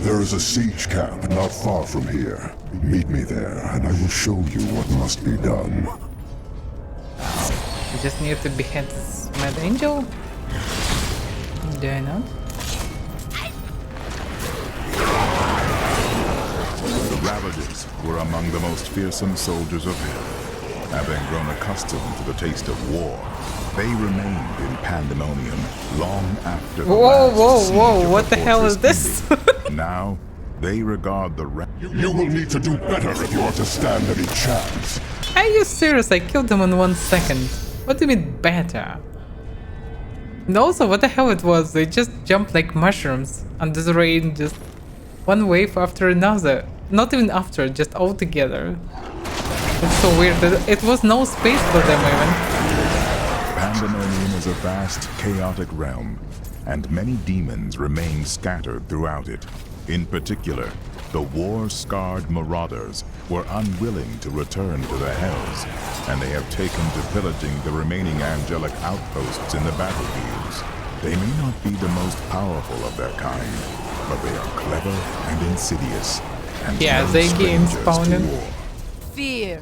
There is a siege camp not far from here. Meet me there, and I will show you what must be done. You just need to behead this mad angel? Do I not? The Ravagers were among the most fearsome soldiers of hell. Having grown accustomed to the taste of war, they remained in pandemonium long after the last siege of what the hell is fortress this? ended. Now, they regard the You will need to do better if you are to stand any chance. Are you serious? I killed them in 1 second. What do you mean better? And also, what the hell it was? They just jumped like mushrooms on this rain, just one wave after another. Not even after, just all together. It's so weird that it was no space for them even. Pandemonium is a vast, chaotic realm, and many demons remain scattered throughout it. In particular, the war-scarred marauders were unwilling to return to the Hells, and they have taken to pillaging the remaining angelic outposts in the battlefields. They may not be the most powerful of their kind, but they are clever and insidious, and Yeah, no they game strangers to spawning. war. Fear.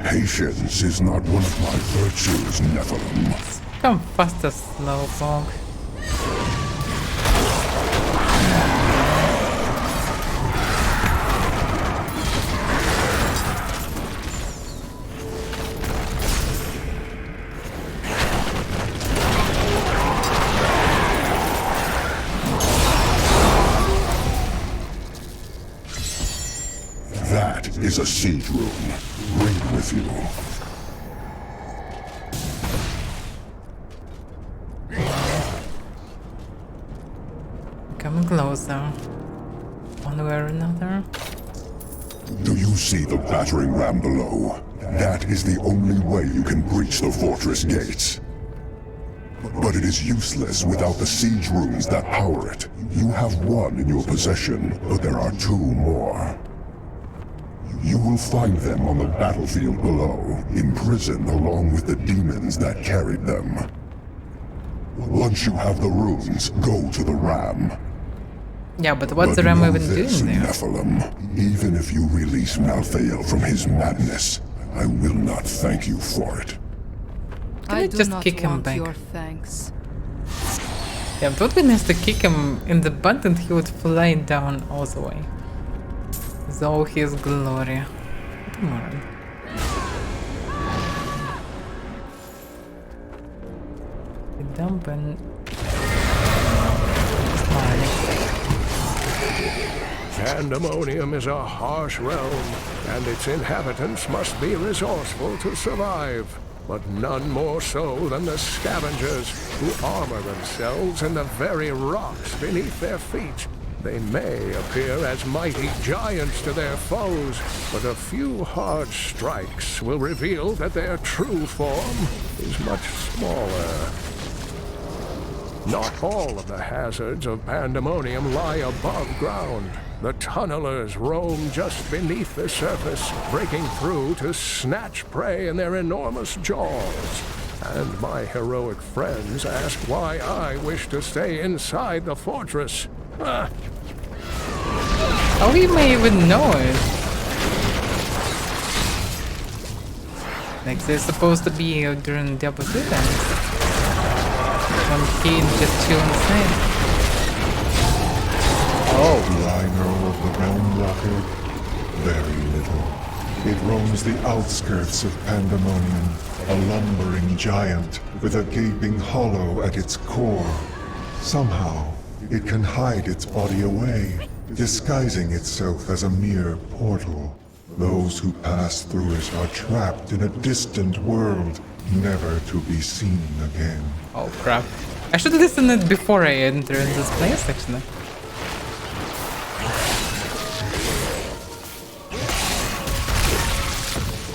Patience is not one of my virtues, Nephilim. Come faster, slowpoke. That is a siege room. Bring it with you. Come closer. One way or another. Do you see the battering ram below? That is the only way you can breach the fortress gates. But it is useless without the siege rooms that power it. You have one in your possession, but there are 2 more. You will find them on the battlefield below, imprisoned along with the demons that carried them. Once you have the runes, go to the ram. Yeah, but what's But the ram know even this, doing there? Nephilim, even if you release Malthael from his madness, I will not thank you for it. Can I I do just not kick him want back? your thanks. Yeah, but what has to kick him in the butt and he would fly down all the way. With all his glory. Come on. Dump and smile. Pandemonium is a harsh realm, and its inhabitants must be resourceful to survive. But none more so than the scavengers, who armor themselves in the very rocks beneath their feet. They may appear as mighty giants to their foes, but a few hard strikes will reveal that their true form is much smaller. Not all of the hazards of Pandemonium lie above ground. The tunnelers roam just beneath the surface, breaking through to snatch prey in their enormous jaws. And my heroic friends ask why I wish to stay inside the fortress. Oh, he may even know it. Like they're supposed to be here during Diablo 2 times. When he just chill inside. Oh. Do I know of the Realm Walker? Very little. It roams the outskirts of Pandemonium, a lumbering giant with a gaping hollow at its core. Somehow, it can hide its body away, disguising itself as a mere portal. Those who pass through it are trapped in a distant world, never to be seen again. Oh crap. I should listen it before I enter in this place actually.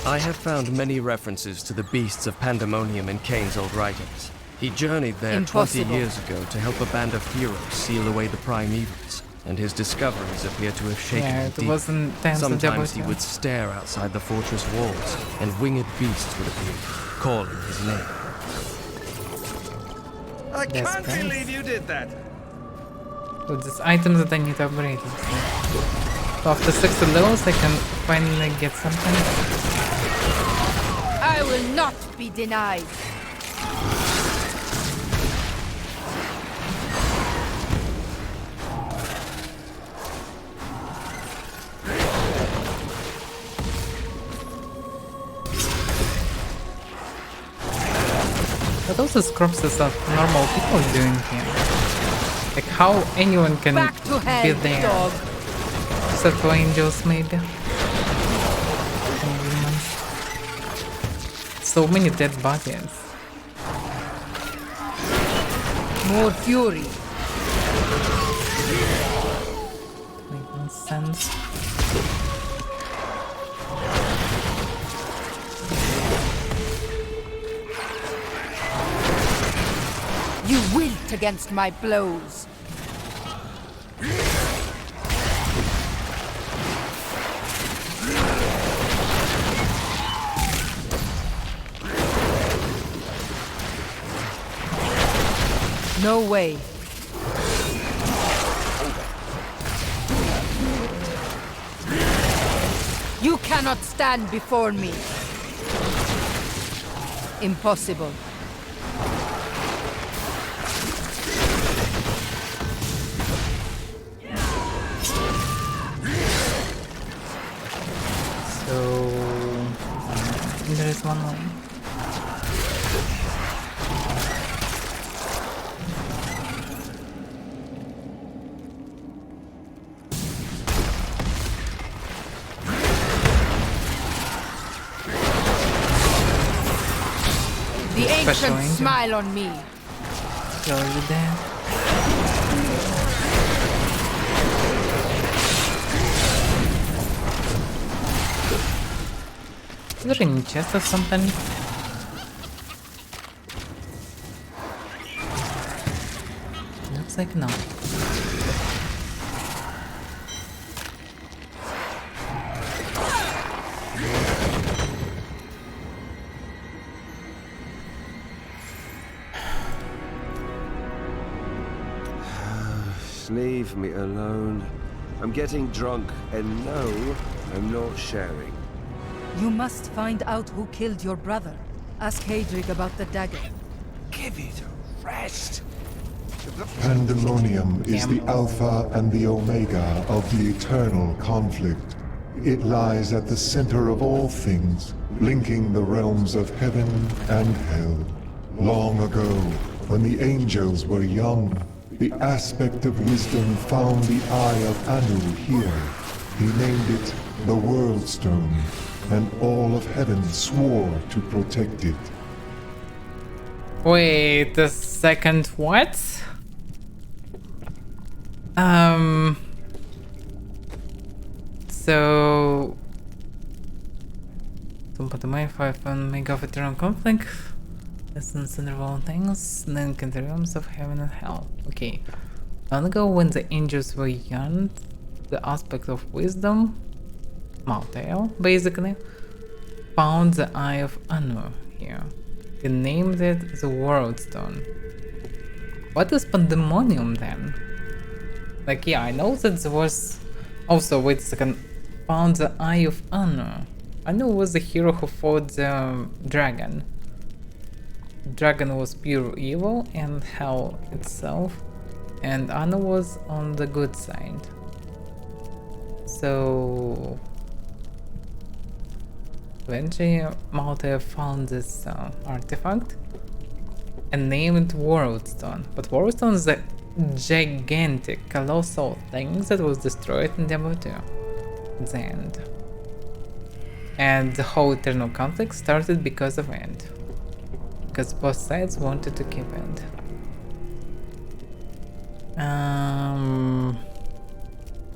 I have found many references to the beasts of Pandemonium in Kane's old writings. He journeyed there 20 Impossible. years ago to help a band of heroes seal away the prime evils, and his discoveries appear to have shaken Yeah, him it deep. wasn't times of Diablo Sometimes he 2. would stare outside the fortress walls, and winged beasts would appear, calling his name. I Yes, can't guys. believe you did that. With this item that I need to upgrade. So after 60 levels I can finally get something. I will not be denied. What else is corpses of normal people doing here? Like how anyone can Back to be hell, there? dog. Except for angels maybe. And demons. So many dead bodies. More fury. Making sense. You wilt against my blows. No way. You cannot stand before me. Impossible. So there is one more. The Special ancients angel. smile on me. Yo, are you there? Is there any chest or something? Looks like no. Leave me alone. I'm getting drunk, and no, I'm not sharing. You must find out who killed your brother. Ask Hadrig about the dagger. Give it a rest. Pandemonium is the alpha and the omega of the eternal conflict. It lies at the center of all things, linking the realms of heaven and hell. Long ago, when the angels were young, the aspect of wisdom found the eye of Anu here. He named it the World Stone, and all of heaven swore to protect it. Wait a second, what? So don't put the my 5 and make of eternal conflict. Essence and all things, link in the realms of heaven and hell. Okay. Long ago when the angels were young, the aspect of wisdom, Maltael, basically, found the eye of Anu here. He named it the World Stone. What is Pandemonium then? Like, yeah, I know that there was... Also, wait a second. Found the eye of Anu. Anu was the hero who fought the dragon. Dragon was pure evil and hell itself, and Anu was on the good side. So eventually Malta found this artifact and named World Stone. But World Stone is a gigantic, colossal thing that was destroyed in Diablo 2 at the end. And the whole eternal conflict started because of it. Because both sides wanted to keep it.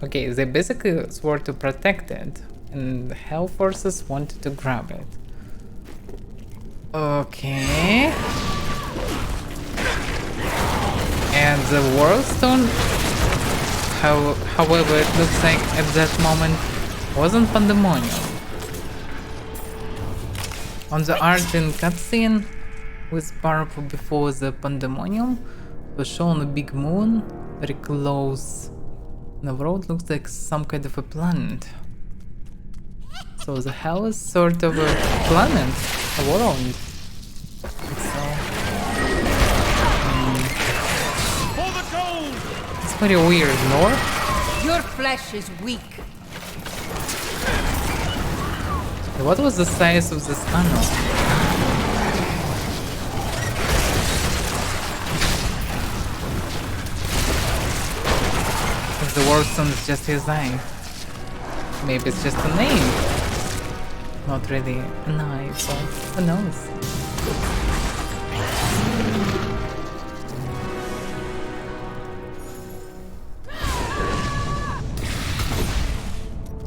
Okay, they basically swore to protect it, and the Hell forces wanted to grab it. Okay. And the World Stone, however, it looks like at that moment wasn't Pandemonium. On the art in cutscene with Barb before the Pandemonium was shown a big moon Very close. The road looks like some kind of a planet. So the hell is sort of a planet, a world. So, it's very weird, no? Your flesh is weak. What was the size of this tunnel? If the Warstone is just his eye. Maybe it's just a name. Not really an eye, but who knows?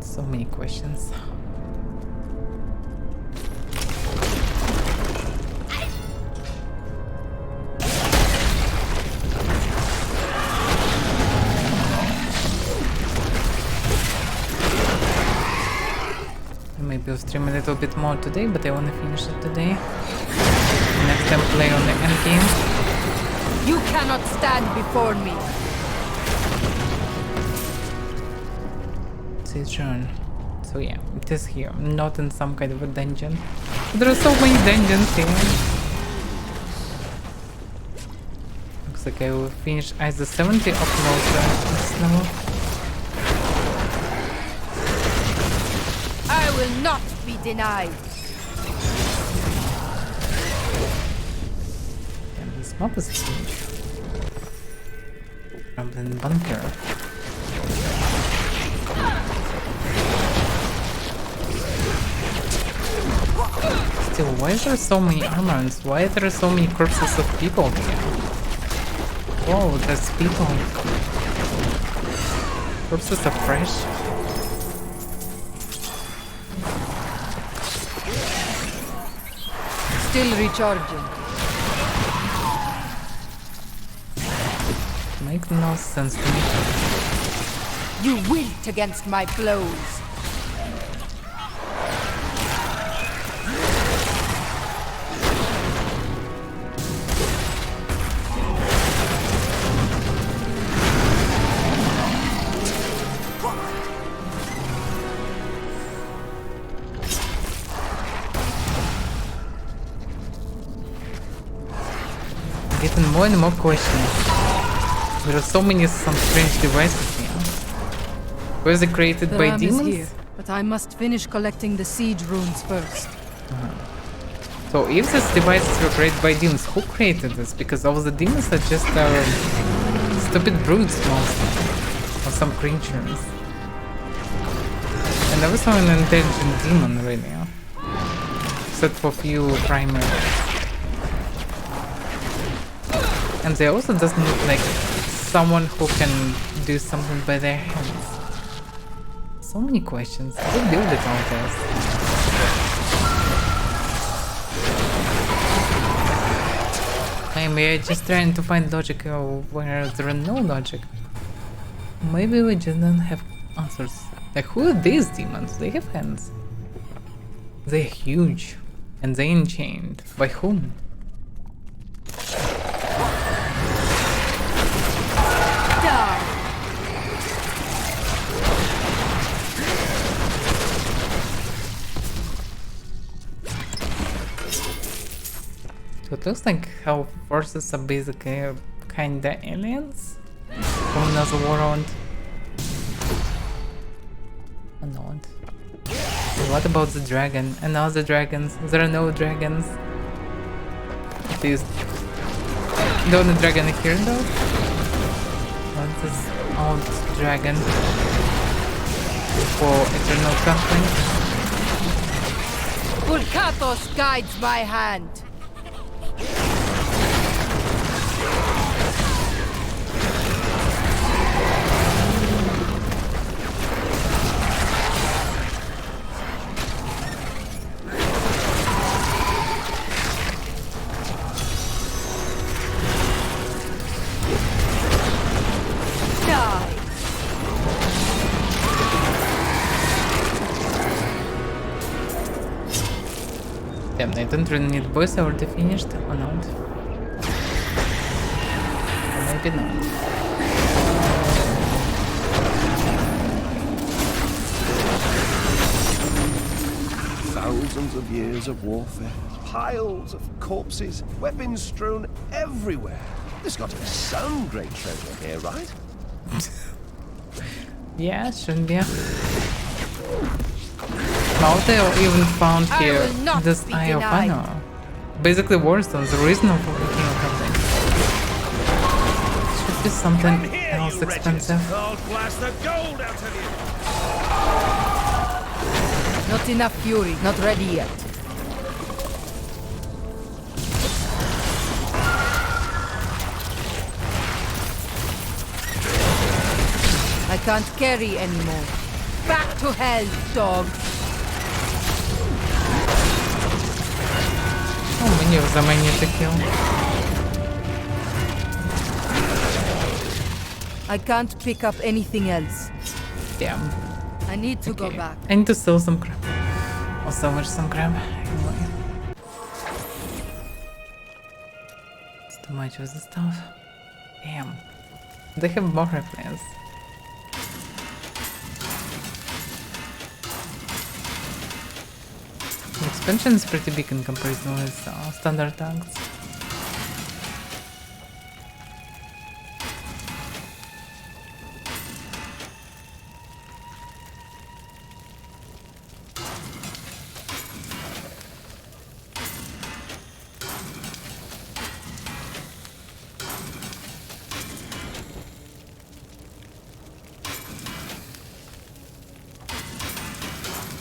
So many questions. Maybe I'll stream a little bit more today, but I want to finish it today. Next time play on the end game. You cannot stand before me. It's his turn. So yeah, it is here, not in some kind of a dungeon. There are so many dungeons here. Looks like I will finish either 70 or closer. I will not be denied. And this map is huge. Rumbling bunker. Still, why is there so many armors? Why are there so many corpses of people here? Whoa, there's people. Corpses are fresh. Still recharging. Makes no sense to me. You wilt against my blows. Getting more and more questions. There are so many some strange devices here. Were they created The by ram demons? is here, but I must finish collecting the siege runes first. So if these devices were created by demons, who created this? Because all the demons are just stupid brutes mostly. Or some creatures. I never saw an intelligent demon really. Except for few primaries. And they also doesn't look like someone who can do something by their hands. So many questions. Who built it all this? Maybe I'm just trying to find logic where there are no logic. Maybe we just don't have answers. Like, who are these demons? They have hands. They're huge. And they're enchained. By whom? So it looks like how forces are basically kinda aliens from another world. Or not. What about the dragon? And now the dragons? There are no dragons. These the only dragon here though? What's this old dragon for eternal conflict? Vulkatos guides my hand. Damn, I don't really need boys, I already finished or not. Or maybe not. thousands of years of warfare. Piles of corpses, weapons strewn everywhere. There's got to be some great treasure here, right? Yeah, shouldn't be. Malte even found I here will not this be Eye of denied. Honor. Basically, Warstone's the reason for the king of something. Should be something else expensive. I'll blast the gold out of you! Not enough fury, not ready yet. I can't carry anymore. Back to hell, dog. How many of them I need to kill? I can't pick up anything else. Damn. I need to go Okay. back. I need to sell some crap. I'll salvage some crap. Anyway. It's too much of the stuff. Damn. They have more replays. The expansion is pretty big in comparison with standard tanks.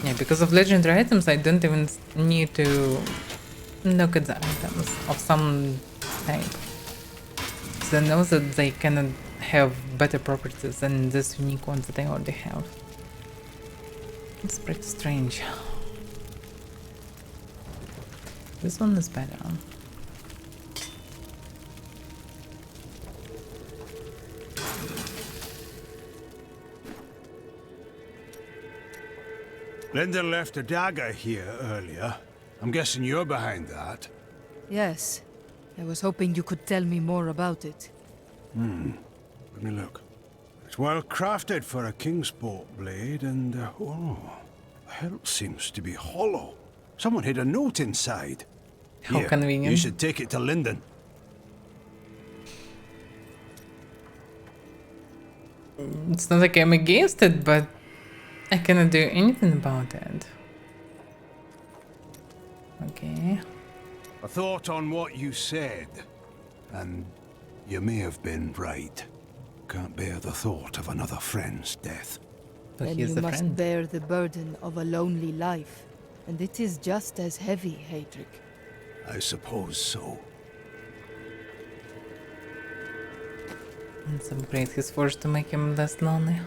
Yeah, because of legendary items, I don't even need to look at the items of some type. So I know that they cannot have better properties than this unique ones that I already have. It's pretty strange. This one is better. Linda left a dagger here earlier. I'm guessing you're behind that. Yes. I was hoping you could tell me more about it. Let me look. It's well crafted for a kingsport blade, and oh, the hilt seems to be hollow. Someone hid a note inside. How Here, convenient. You should take it to Linden. It's not like I'm against it, but I cannot do anything about it. Okay. I thought on what you said, and you may have been right. Can't bear the thought of another friend's death. But Then he's you the must friend. bear the burden of a lonely life. And it is just as heavy, Hadric. I suppose so. Let's upgrade his force to make him less lonely.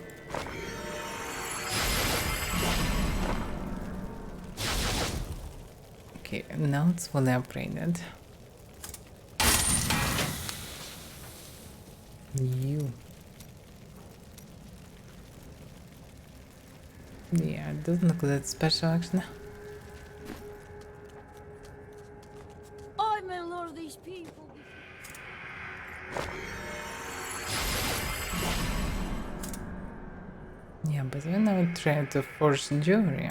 Okay, now it's fully upgraded. You. Yeah, it doesn't look that special actually. I met a lot of these people. Yeah, but when I would try to force jewelry,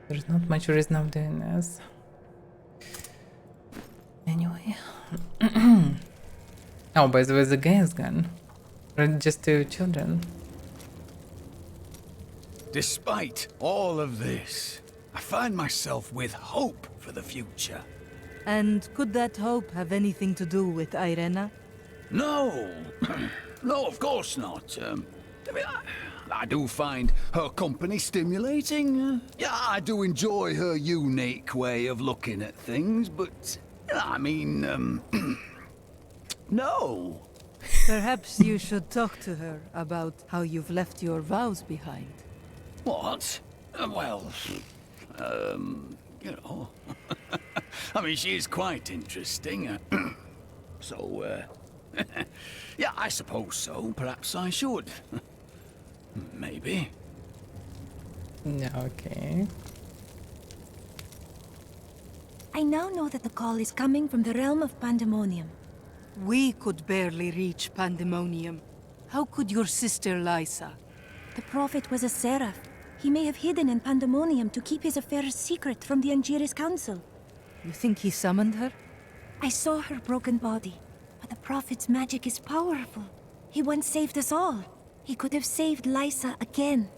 there's not much reason of doing this. Anyway. Oh, by the way, the guy is gone. Or just two children. Despite all of this, I find myself with hope for the future. And could that hope have anything to do with Irena? No, no, of course not. I mean, I do find her company stimulating. Yeah, I do enjoy her unique way of looking at things, but, I mean, no. Perhaps you should talk to her about how you've left your vows behind. What? Well, you know. I mean, she is quite interesting. So, yeah, I suppose so. Perhaps I should. Maybe. Okay. I now know that the call is coming from the realm of Pandemonium. We could barely reach Pandemonium. How could your sister Lysa? The prophet was a seraph. He may have hidden in Pandemonium to keep his affairs secret from the Angiris Council. You think he summoned her? I saw her broken body, but the Prophet's magic is powerful. He once saved us all. He could have saved Lysa again.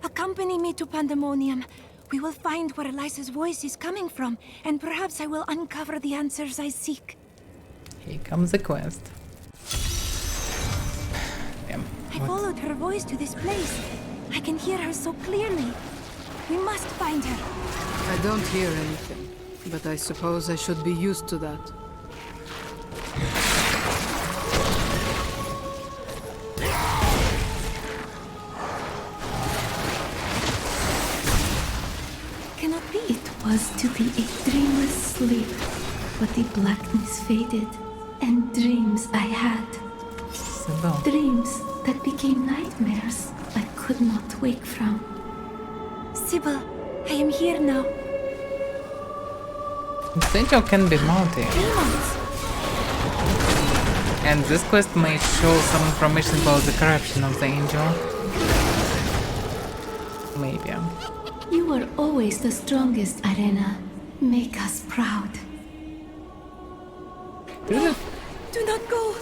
Accompany me to Pandemonium. We will find where Lysa's voice is coming from, and perhaps I will uncover the answers I seek. Here comes the quest. Damn. I followed her voice to this place. I can hear her so clearly. We must find her. I don't hear anything, but I suppose I should be used to that. Cannot be. It was to be a dreamless sleep, but the blackness faded, and dreams I had. Dreams that became nightmares I could not wake from. Sybil, I am here now. This angel can be multi. And this quest might show some information about the corruption of the angel. Maybe. You were always the strongest, Arena. Make us proud. No, do not go.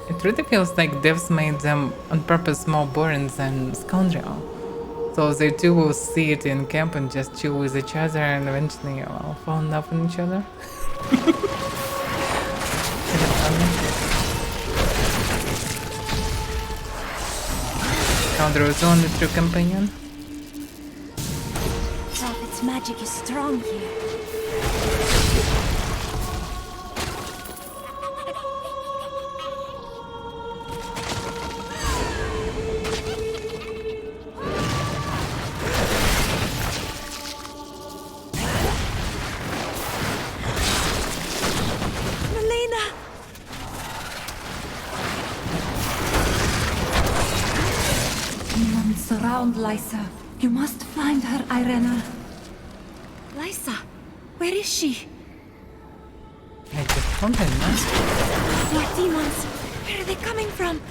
It really feels like devs made them on purpose more boring than Scoundrel. So they two will see it in camp and just chill with each other and eventually fall in love with each other. Scoundrel is the only true companion. Prophet's magic is strong here. Surround Lysa. You must find her, Irena. Lysa, where is she? I just found her, no? More demons. Where are they coming from?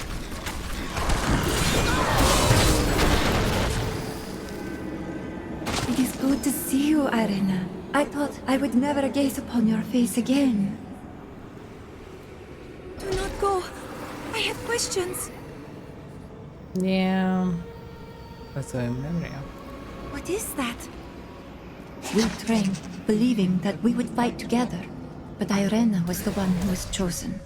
It is good to see you, Irena. I thought I would never gaze upon your face again. Do not go. I have questions. Yeah. That's a memory. What is that? We trained, believing that we would fight together. But Irena was the one who was chosen.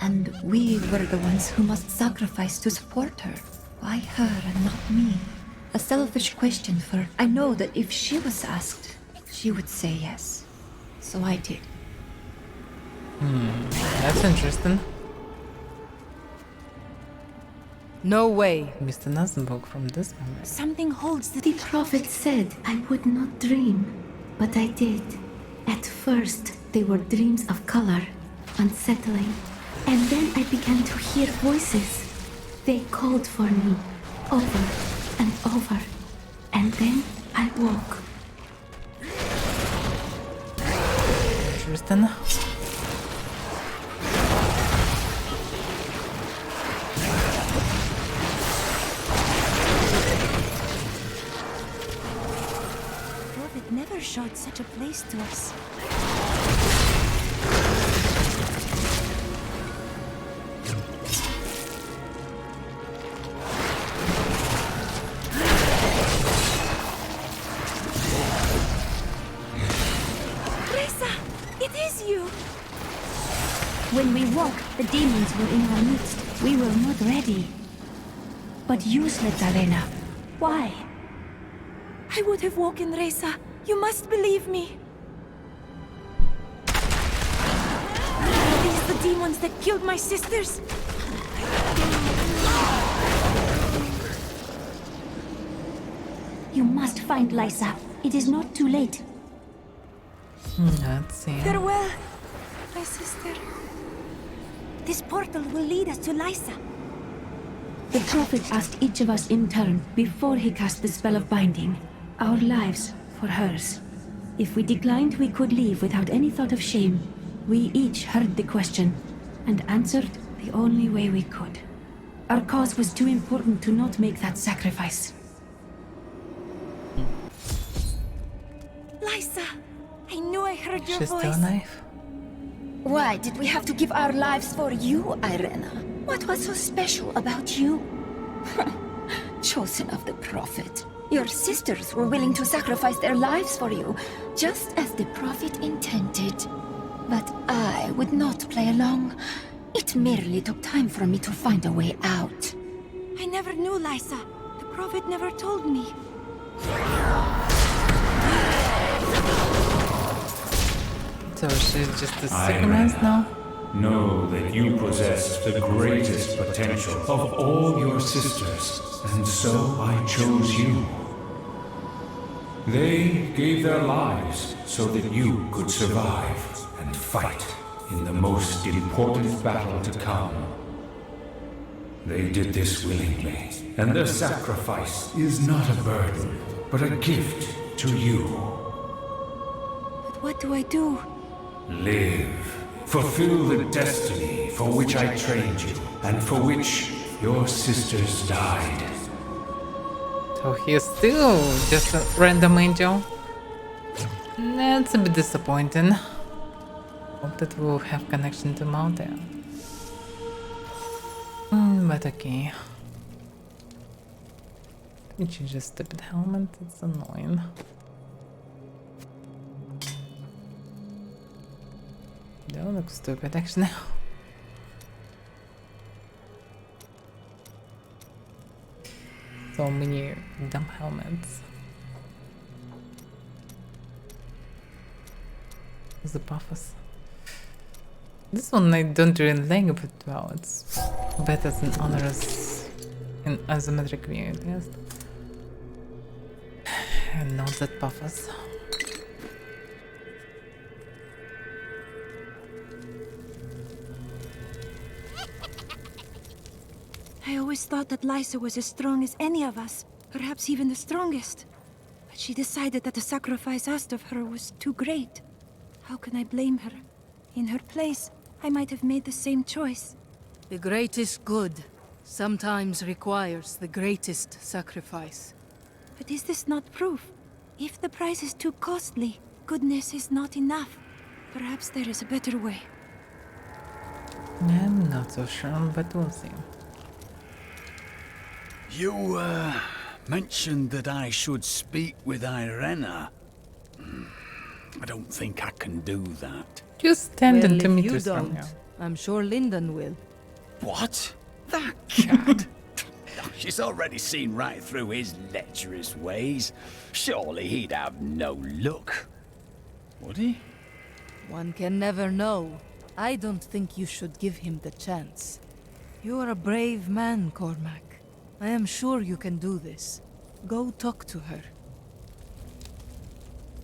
And we were the ones who must sacrifice to support her. Why her and not me? A selfish question, for I know that if she was asked, she would say yes. So I did. That's interesting. No way. Mr. Nasenburg from this memory. Something holds The Prophet said I would not dream, but I did. At first, they were dreams of color, unsettling. And then I began to hear voices. They called for me, over and over. And then I woke. Interesting. Never showed such a place to us. Reza, it is you! When we woke, the demons were in our midst. We were not ready. But you slept, Arena. Why? I would have woken Reza. You must believe me. Are these the demons that killed my sisters? You must find Lysa. It is not too late. Let's see. Farewell, my sister. This portal will lead us to Lysa. The Prophet asked each of us in turn before he cast the spell of binding. Our lives for hers. If we declined, we could leave without any thought of shame. We each heard the question and answered the only way we could. Our cause was too important to not make that sacrifice. heard your She's voice. still alive? Why did we have to give our lives for you, Irena? What was so special about you? Chosen of the Prophet. Your sisters were willing to sacrifice their lives for you, just as the Prophet intended. But I would not play along. It merely took time for me to find a way out. I never knew Lysa. The Prophet never told me. So she's just a sycophant now? Know that you possess the greatest potential of all your sisters, and so I chose you. They gave their lives so that you could survive and fight in the most important battle to come. They did this willingly, and their sacrifice is not a burden, but a gift to you. But what do I do? Live. Fulfill the destiny for which I trained you, and for which your sisters died. So he's still just a random angel? That's a bit disappointing. Hope that we'll have connection to Mountain. But okay. Let me change the stupid helmet, it's annoying. They all look stupid actually. So many dumb helmets. The buffers. This one I don't really like, but well, it's better than others in asymmetric view at least. And not that buffers. I always thought that Lysa was as strong as any of us, perhaps even the strongest. But she decided that the sacrifice asked of her was too great. How can I blame her? In her place, I might have made the same choice. The greatest good sometimes requires the greatest sacrifice. But is this not proof? If the price is too costly, goodness is not enough. Perhaps there is a better way. I'm not so sure, but we'll see. You, mentioned that I should speak with Irena. I don't think I can do that. Just stand Well, in 2 if meters you from don't, here. I'm sure Lyndon will. What? That cad? She's already seen right through his lecherous ways. Surely he'd have no luck. Would he? One can never know. I don't think you should give him the chance. You are a brave man, Cormac. I am sure you can do this. Go talk to her.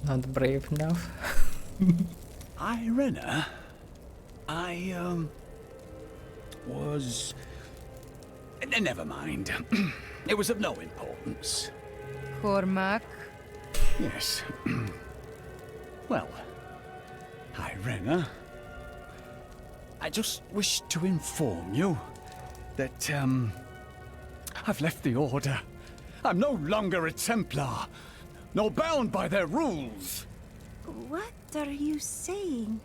Not brave enough. Irena? I, was... Never mind. It was of no importance. Cormac? Yes. Well, Irena, I just wish to inform you that, I've left the Order. I'm no longer a Templar, nor bound by their rules. What are you saying?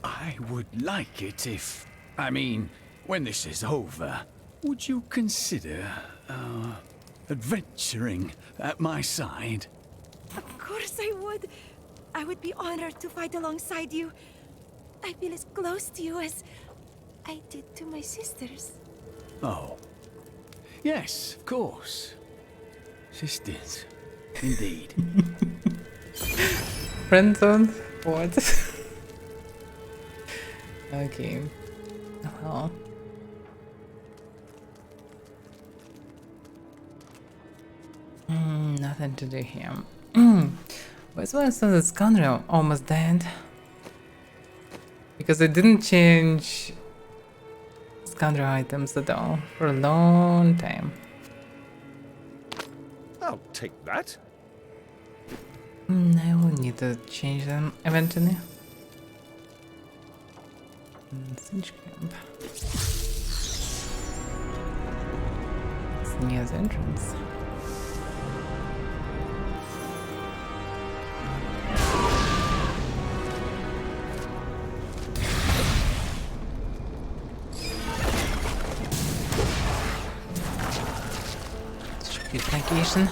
I would like it if... I mean, when this is over, would you consider, adventuring at my side? Of course I would. I would be honored to fight alongside you. I feel as close to you as I did to my sisters. Oh. Yes, of course. Sisters. Indeed. Friendzone? What? Okay. Well. Nothing to do here. Where's why I saw this scoundrel almost dead? Because I didn't change scoundrel items at all for a long time. I'll take that. I will need to change them eventually. Siege camp. It's near the entrance. Good flancation.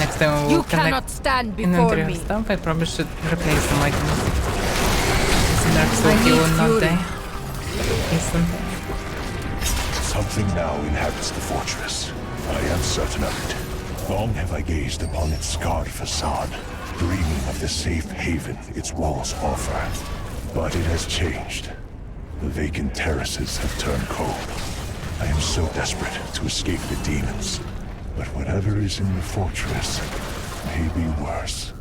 Next time we will cannot stand before inventory me. of stuff. I probably should replace some items. This nerf so he will not die instantly. Something now inhabits the fortress. I am certain of it. Long have I gazed upon its scarred facade, dreaming of the safe haven its walls offer. But it has changed. The vacant terraces have turned cold. I am so desperate to escape the demons. But whatever is in the fortress may be worse.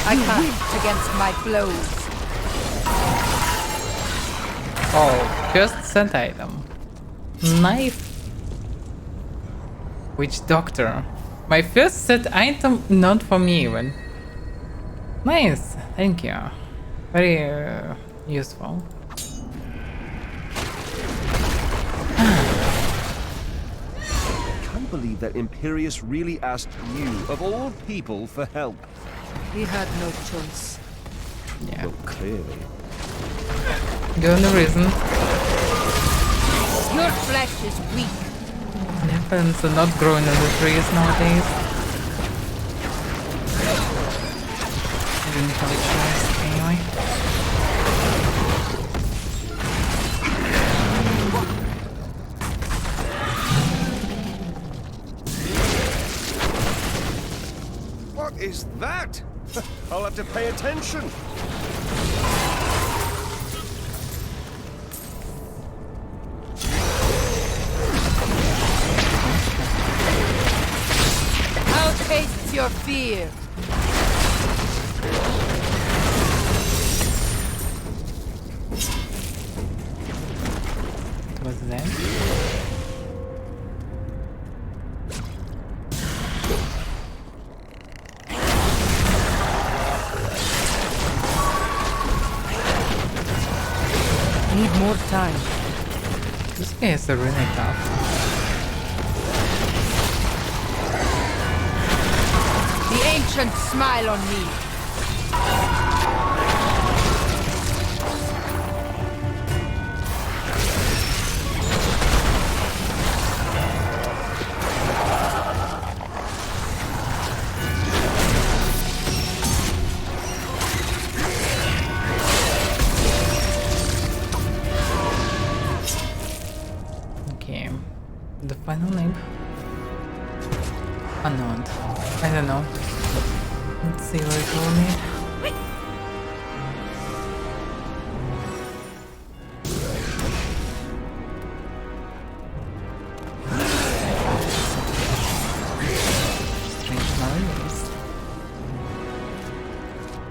I can't against my blows. Oh, first set item. Knife. Witch Doctor. My first set item, not for me even. Nice, thank you. Very useful. I can't believe that Imperius really asked you, of all people, for help. He had no choice. Yeah. Well, clearly. The only reason. Your flesh is weak. Weapons are not growing on the trees nowadays. I didn't have a choice anyway. What is that? I'll have to pay attention. Taste your fear. What's that? Need more time. This guy is really tough. The ancients smile on me. Okay, the final name. Unknown. I don't know. Let's see what it will need. Strange noises.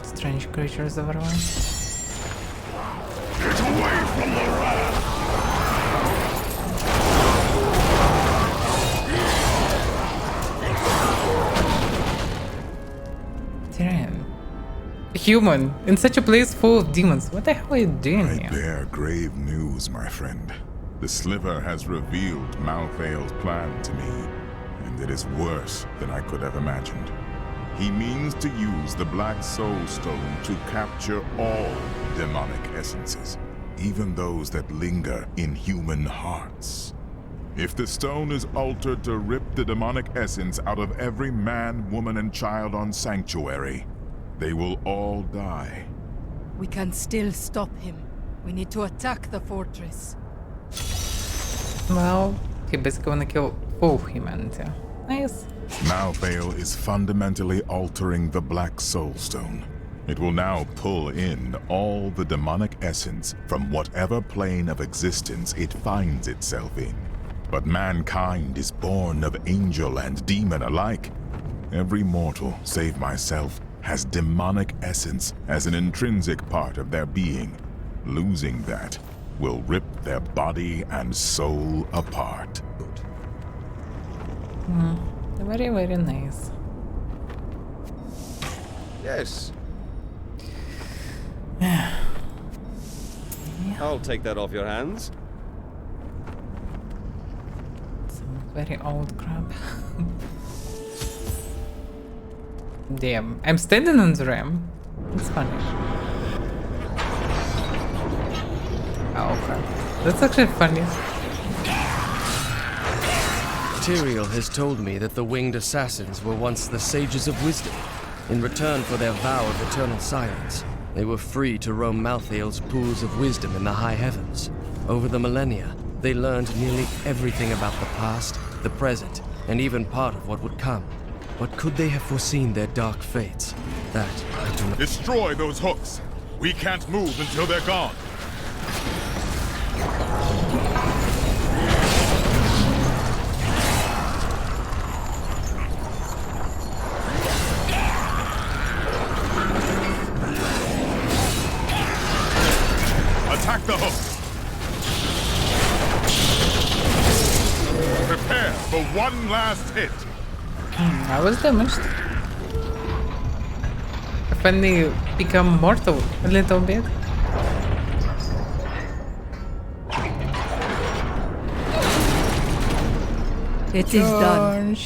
Strange creatures everywhere. Get away from the rat! Tyrion. Human, in such a place full of demons. What the hell are you doing I here? bear grave news, my friend. The Sliver has revealed Malthael's plan to me, and it is worse than I could have imagined. He means to use the Black Soul Stone to capture all demonic essences, even those that linger in human hearts. If the stone is altered to rip the demonic essence out of every man, woman, and child on Sanctuary, they will all die. We can still stop him. We need to attack the fortress. Well, he basically wanna kill all humanity. Nice. Malthael is fundamentally altering the Black Soul Stone. It will now pull in all the demonic essence from whatever plane of existence it finds itself in. But mankind is born of angel and demon alike. Every mortal, save myself, has demonic essence as an intrinsic part of their being. Losing that will rip their body and soul apart. Very, very nice. Yes. I'll take that off your hands. Some very old crap. Damn, I'm standing on the ram. It's funny. Oh crap. That's actually funny. Tyrael has told me that the winged assassins were once the sages of wisdom. In return for their vow of eternal silence, they were free to roam Malthael's pools of wisdom in the high heavens. Over the millennia, they learned nearly everything about the past, the present, and even part of what would come. But could they have foreseen their dark fates? That I do not. Destroy those hooks! We can't move until they're gone! Attack the hooks! Prepare for one last hit! I was damaged. I finally become mortal a little bit. It is done.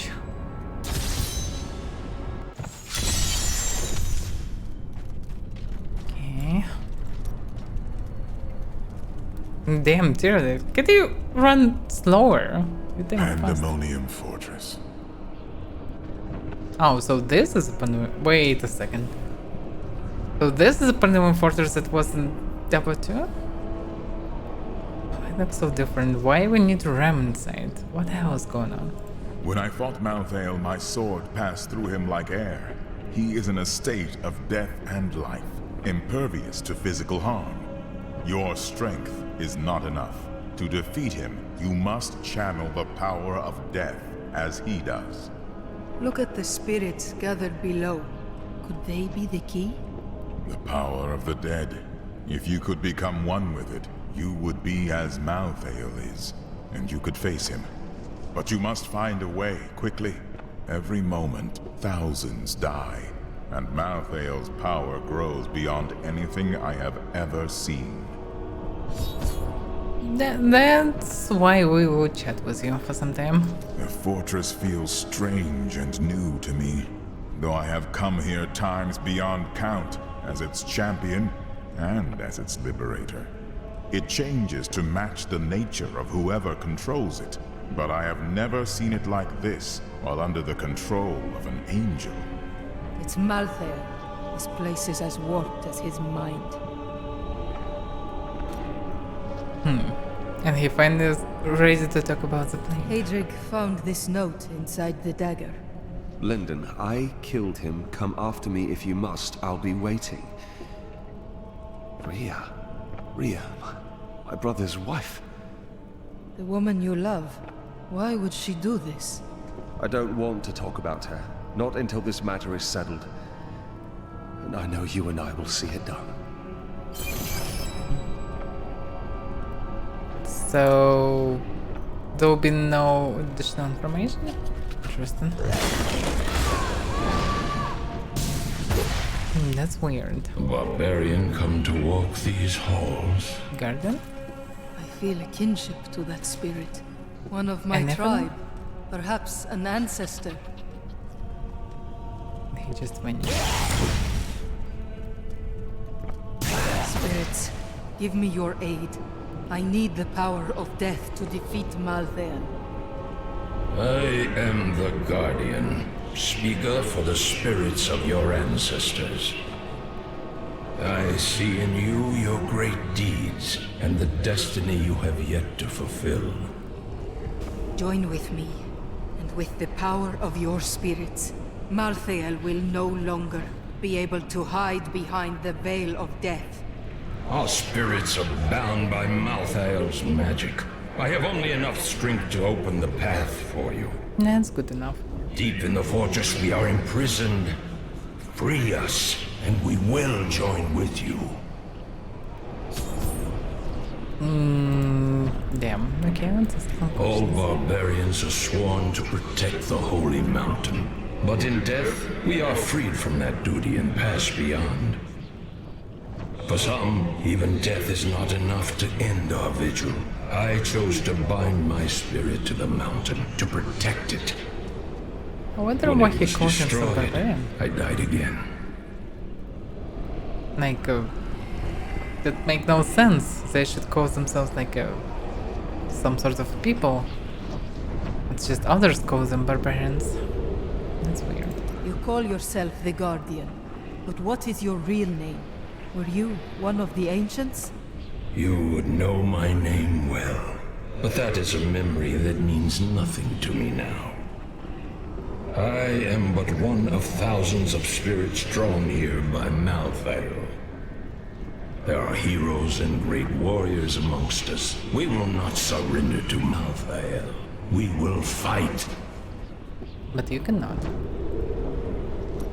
Okay. Damn, seriously. Can you run slower? You think fast. Pandemonium Fortress. Oh, so this is a Pandemonium. Wait a second. So this is a Pandemonium Fortress that wasn't Diablo 2? Why that's so different? Why we need to ram inside? What the hell is going on? When I fought Malthael, my sword passed through him like air. He is in a state of death and life, impervious to physical harm. Your strength is not enough. To defeat him, you must channel the power of death as he does. Look at the spirits gathered below. Could they be the key? The power of the dead. If you could become one with it, you would be as Malthael is, and you could face him. But you must find a way, quickly. Every moment, thousands die, and Malthael's power grows beyond anything I have ever seen. That's why we will chat with you for some time. The fortress feels strange and new to me, though I have come here times beyond count as its champion and as its liberator. It changes to match the nature of whoever controls it, but I have never seen it like this while under the control of an angel. It's Malthael. This place is as warped as his mind. And he finally is ready to talk about the plane. Hadrig found this note inside the dagger. Lyndon, I killed him. Come after me if you must. I'll be waiting. Rhea, my brother's wife. The woman you love. Why would she do this? I don't want to talk about her. Not until this matter is settled. And I know you and I will see it done. So there will be no additional information? Interesting. That's weird. A barbarian come to walk these halls. Guardian? I feel a kinship to that spirit. One of my tribe. Perhaps an ancestor. He just went. Spirits, give me your aid. I need the power of death to defeat Malthael. I am the Guardian, speaker for the spirits of your ancestors. I see in you your great deeds and the destiny you have yet to fulfill. Join with me, and with the power of your spirits, Malthael will no longer be able to hide behind the veil of death. Our spirits are bound by Malthael's magic. I have only enough strength to open the path for you. That's good enough. Deep in the fortress we are imprisoned. Free us, and we will join with you. Damn. Okay, let's just All barbarians are sworn to protect the Holy Mountain. But in death, we are freed from that duty and pass beyond. For some, even death is not enough to end our vigil. I chose to bind my spirit to the mountain, to protect it. I wonder When why it he was calls himself destroyed, barbarian. I died again. Like, that make no sense. They should call themselves like some sort of people. It's just others call them barbarians. That's weird. You call yourself the Guardian, but what is your real name? Were you one of the ancients? You would know my name well, but that is a memory that means nothing to me now. I am but one of thousands of spirits drawn here by Malthael. There are heroes and great warriors amongst us. We will not surrender to Malthael. We will fight. But you cannot.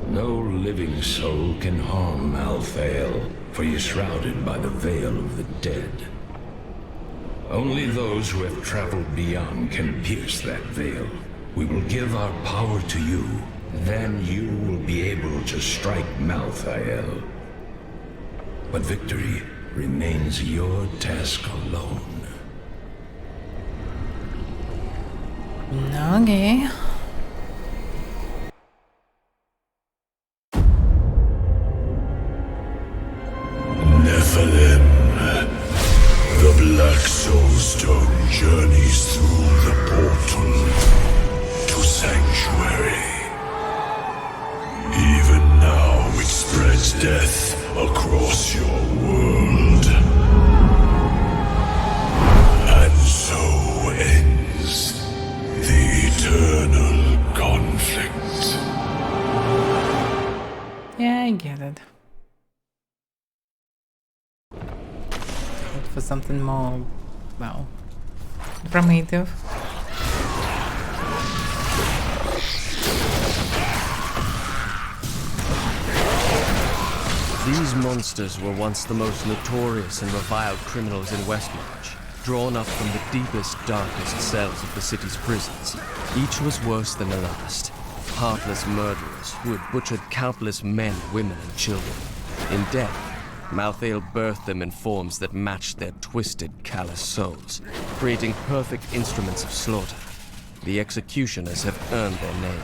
No living soul can harm Malthael, for he is shrouded by the veil of the dead. Only those who have traveled beyond can pierce that veil. We will give our power to you. Then you will be able to strike Malthael. But victory remains your task alone. Okay. Nephilim. The Black Soul Stone journeys through the portal to Sanctuary. Even now it spreads death across your world. And so ends the eternal conflict. Yeah, I get it. Look for something more, well, primitive. These monsters were once the most notorious and reviled criminals in Westmarch, drawn up from the deepest, darkest cells of the city's prisons. Each was worse than the last. Heartless murderers who had butchered countless men, women, and children. In death, Malthael birthed them in forms that matched their twisted, callous souls, creating perfect instruments of slaughter. The executioners have earned their name.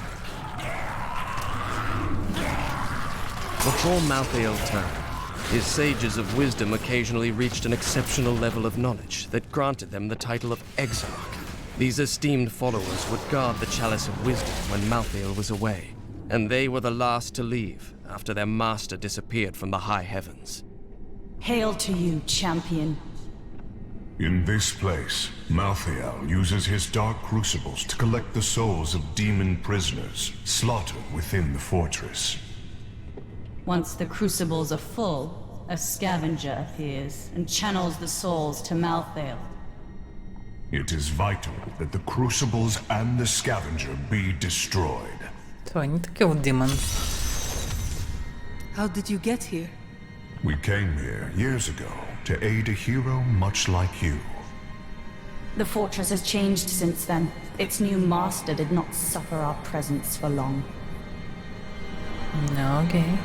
Before Malthael turned, his sages of wisdom occasionally reached an exceptional level of knowledge that granted them the title of Exarch. These esteemed followers would guard the Chalice of Wisdom when Malthael was away, and they were the last to leave after their master disappeared from the high heavens. Hail to you, champion. In this place, Malthael uses his dark crucibles to collect the souls of demon prisoners slaughtered within the fortress. Once the crucibles are full, a scavenger appears and channels the souls to Malthael. It is vital that the crucibles and the scavenger be destroyed. So I need to kill demons. How did you get here? We came here years ago to aid a hero much like you. The fortress has changed since then. Its new master did not suffer our presence for long. No, okay.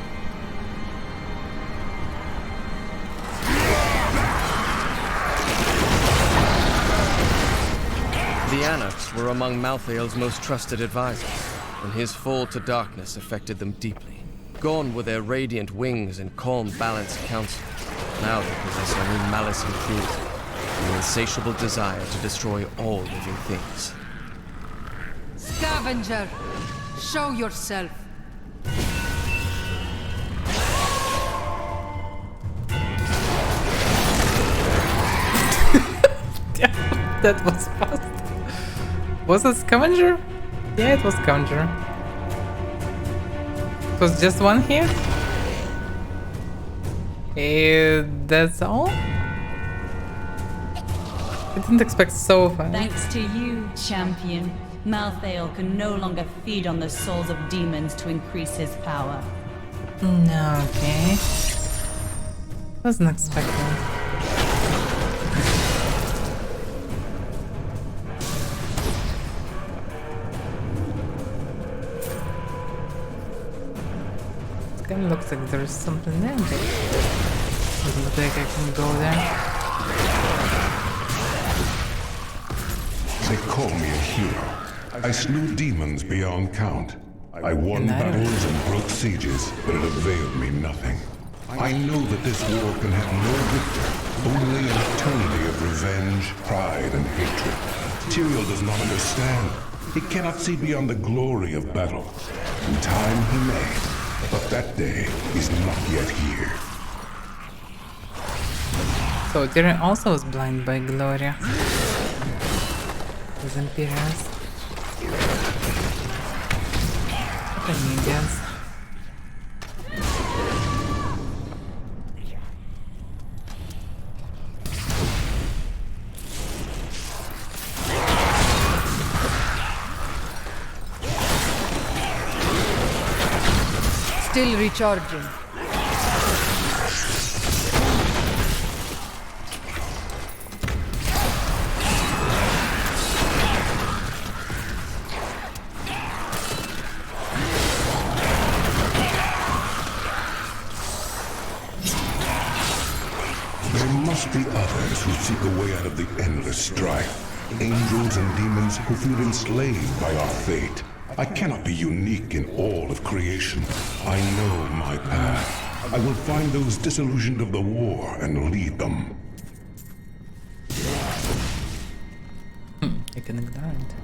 The Anarchs were among Malthael's most trusted advisors, and his fall to darkness affected them deeply. Gone were their radiant wings and calm, balanced counsel. Now they possess only malice and cruelty, and an insatiable desire to destroy all living things. Scavenger! Show yourself! That was fast. Was it scavenger? Yeah, it was scavenger. It was just one here? That's all? I didn't expect so fast. Thanks to you, champion, Malthael can no longer feed on the souls of demons to increase his power. No, okay. Wasn't expecting. It kind of looks like there's something there. Doesn't look like I can go there. They call me a hero. I slew demons beyond count. I won battles and broke sieges, but it availed me nothing. I know that this war can have no victor, only an eternity of revenge, pride, and hatred. Tyrael does not understand. He cannot see beyond the glory of battle. In time he may, but that day is not yet here. So Tyrael also was blind by Gloria. Those Imperials. The ninjas. Still recharging. There must be others who seek a way out of the endless strife. Angels and demons who feel enslaved by our fate. I cannot be unique in all of creation. I know my path. I will find those disillusioned of the war and lead them. I can ignore it.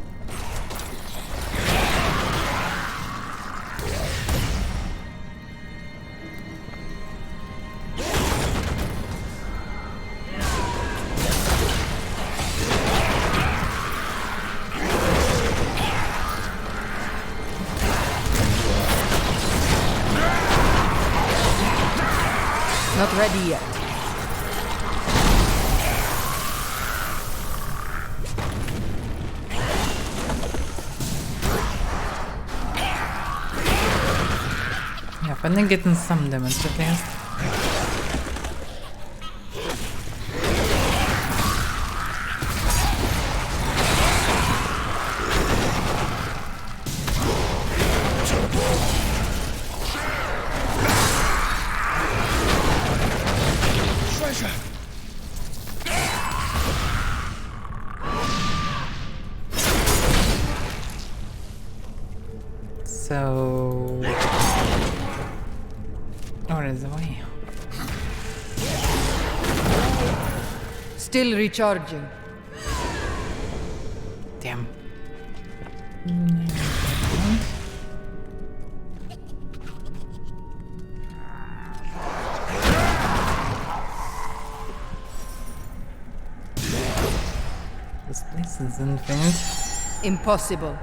Not ready yet. Yeah, finally getting some damage at least. So, where is the way? Still recharging. Damn. This place is infinite. Impossible.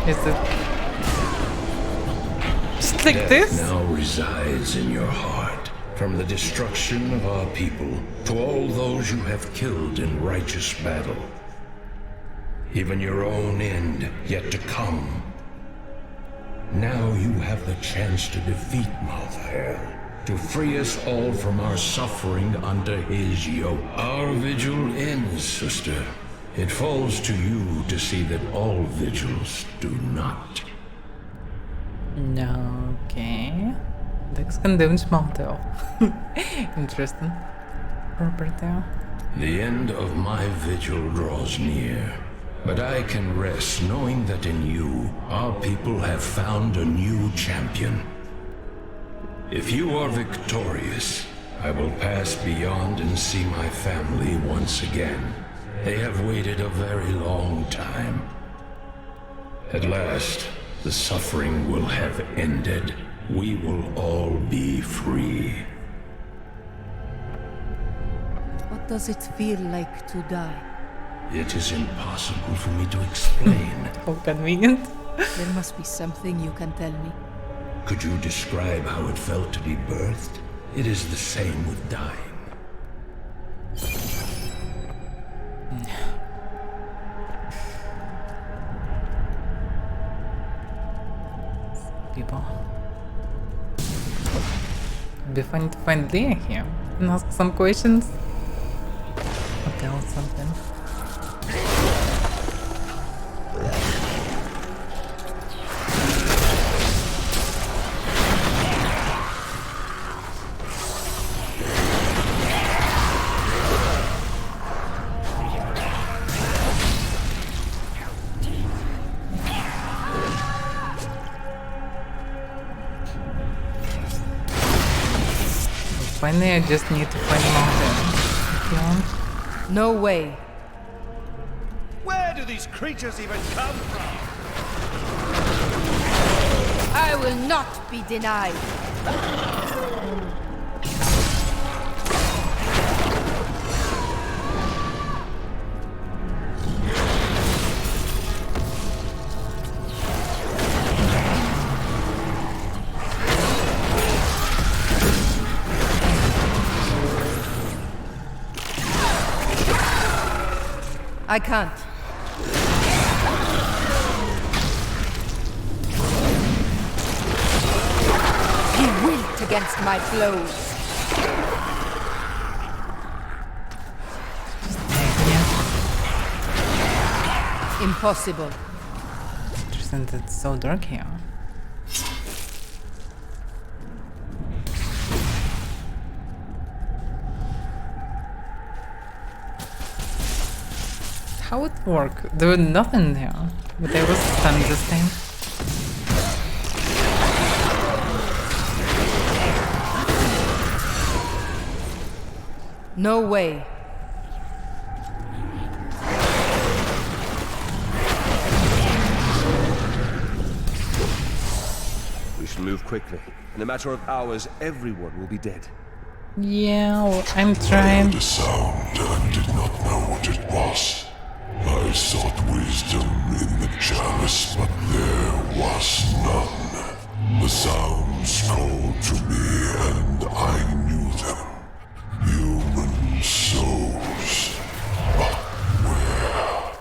Is it just like this? Now resides in your heart. From the destruction of our people to all those you have killed in righteous battle. Even your own end yet to come. Now you have the chance to defeat Malthael, to free us all from our suffering under his yoke. Our vigil ends, sister. It falls to you to see that all vigils do not. No, okay. Dex condemns Malthael. Interesting. Property. The end of my vigil draws near, but I can rest knowing that in you, our people have found a new champion. If you are victorious, I will pass beyond and see my family once again. They have waited a very long time. At last, the suffering will have ended. We will all be free. What does it feel like to die? It is impossible for me to explain. How convenient. There must be something you can tell me. Could you describe how it felt to be birthed? It is the same with dying. People. It'd be fun to find Leah here and ask some questions. hotel or something. Finally, I just need to find mountain. No way. Where do these creatures even come from? I will not be denied. I can't. He wilt against my blows. Impossible. Interesting that it's so dark here. How it work? There was nothing there, but I was stunned this time. No way. We should move quickly. In a matter of hours, everyone will be dead. Yeah, well, I'm trying. I heard a sound and did not know what it was. I sought wisdom in the chalice, but there was none. The sounds called to me, and I knew them. Human souls. But where?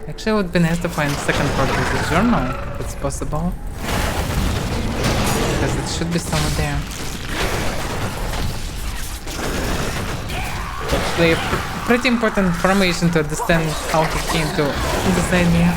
Actually, it would be nice to find the second part of the journal, if it's possible. Because it should be somewhere there. Actually, pretty important information to understand how he came to this idea.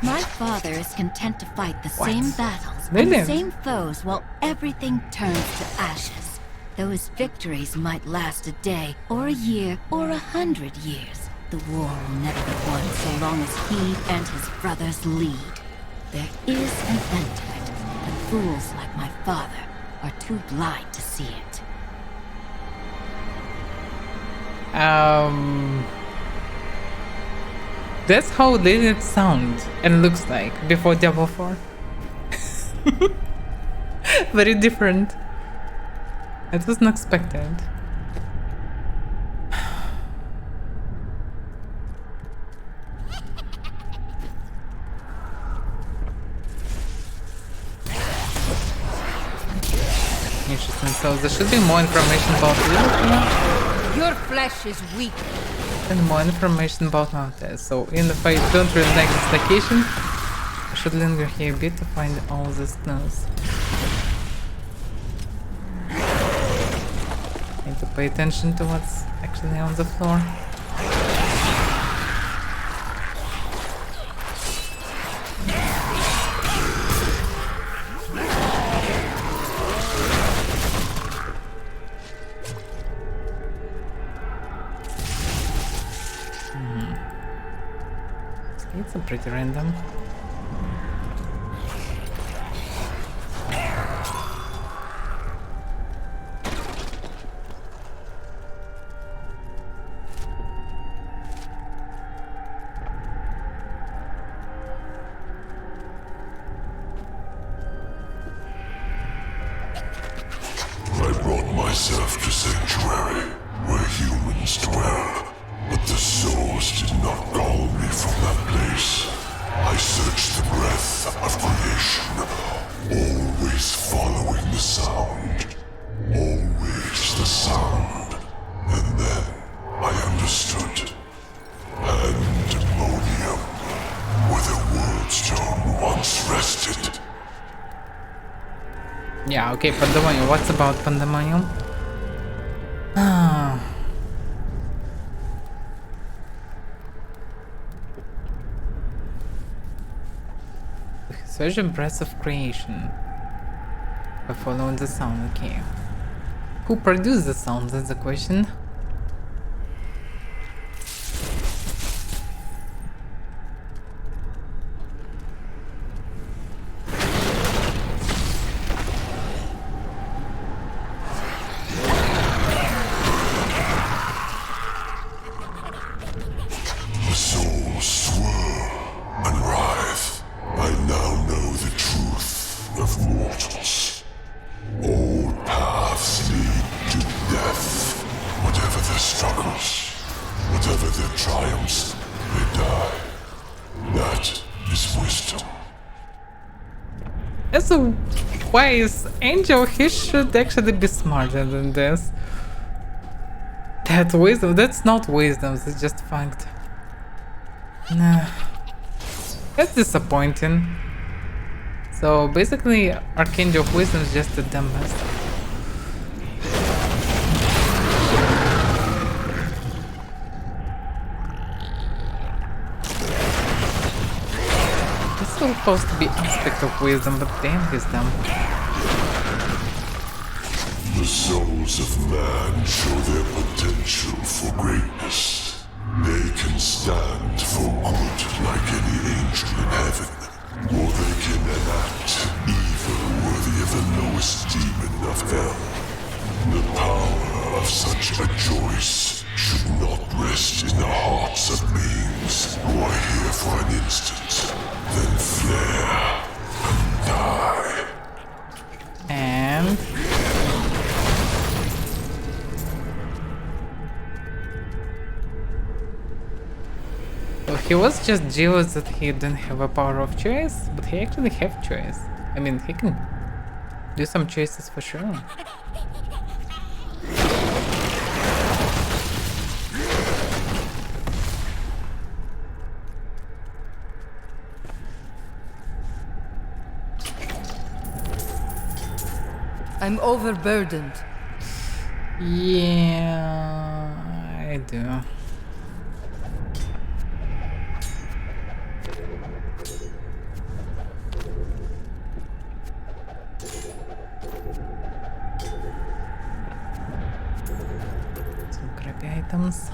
My father is content to fight the What? same battles and Really? the same foes while everything turns to ashes. Those victories might last a day, or a year, or 100 years. The war will never be won so long as he and his brothers lead. There is an end to it, but fools like my father are too blind to see it. That's how it sounds and looks like before Diablo 4. Very different. It was unexpected. Interesting, so there should be more information about you. Your flesh is weak. And more information about Nave. So even if I don't really like this location, I should linger here a bit to find all these clues. Need to pay attention to what's actually on the floor. It's a pretty random. I brought myself to Sanctuary, where humans dwell, but the souls did not call me from that place. I searched the breath of creation, always following the sound. Always the sound. Yeah, okay, Pandemonium. What's about Pandemonium? Ah. Such impressive creation. By following the sound, okay. Who produced the sound? That's the question. The souls swirl and writhe. I now know the truth of mortals. All paths lead to death. Whatever their struggles, whatever their triumphs, they die. That is wisdom. As a wise angel, he should actually be smarter than this. That wisdom, that's not wisdom, it's just fact. Nah. That's disappointing. So basically, Archangel of Wisdom is just the dumbest. It's supposed to be aspect of wisdom, but damn, he's dumb. The souls of man show their potential for greatness. They can stand for good like any angel in heaven, or they can enact evil worthy of the lowest demon of hell. The power of such a choice should not rest in the hearts of beings who are here for an instant, then flare and die. And well, he was just jealous that he didn't have a power of choice, but he actually have choice. I mean, he can do some choices for sure. I'm overburdened. Yeah, I do. Some crappy items.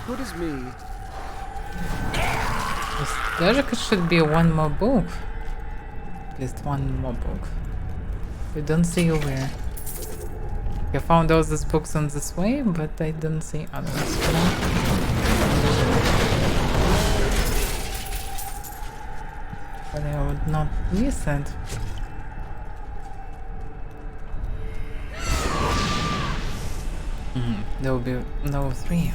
Good as me. There should be one more book. At least one more book. We don't see where. I found all these books on this way, but I don't see others. But I would not miss it. There will be no 3.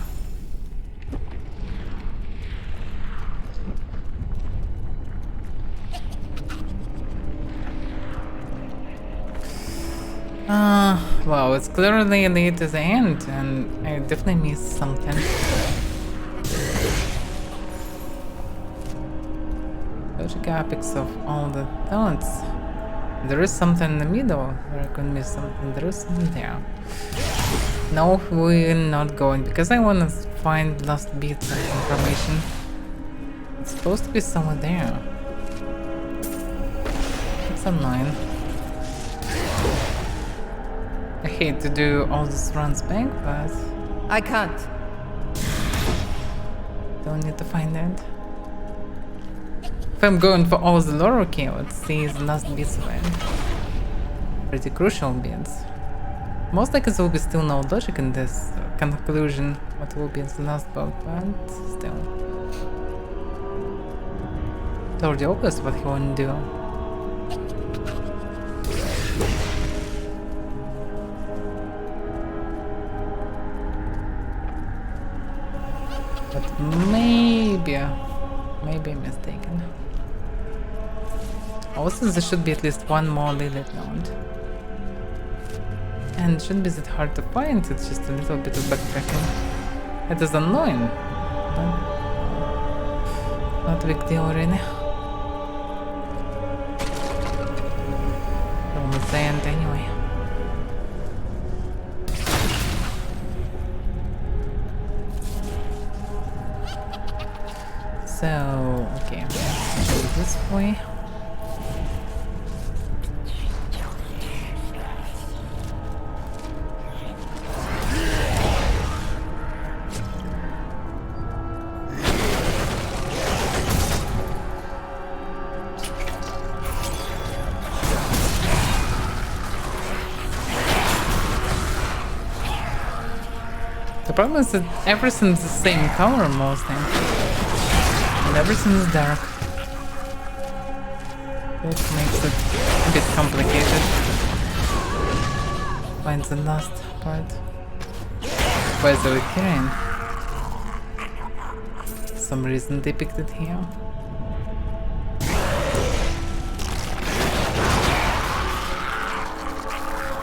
Wow, it's clearly near to the end, and I definitely missed something. Logic epics of all the talents. There is something in the middle where I could miss something. There is something there. No, we're not going because I want to find last bits of information. It's supposed to be somewhere there. It's annoying. I hate to do all these runs back, but I can't. Don't need to find it. If I'm going for all the lore, okay, let's see the last bits of it. Pretty crucial bits. Most likely there will be still no logic in this conclusion, what will be the last book, but still. It's already obvious what he won't do. But maybe I'm mistaken. Also, there should be at least one more Lilith node. And shouldn't be that hard to find, it's just a little bit of backtracking. It is annoying, but not a big deal really. Almost the end anyway. So, okay, let's go this way. The problem is that everything's the same color mostly. And everything's dark. That makes it a bit complicated. Find the last part. Why is it carrying? For some reason they picked it here.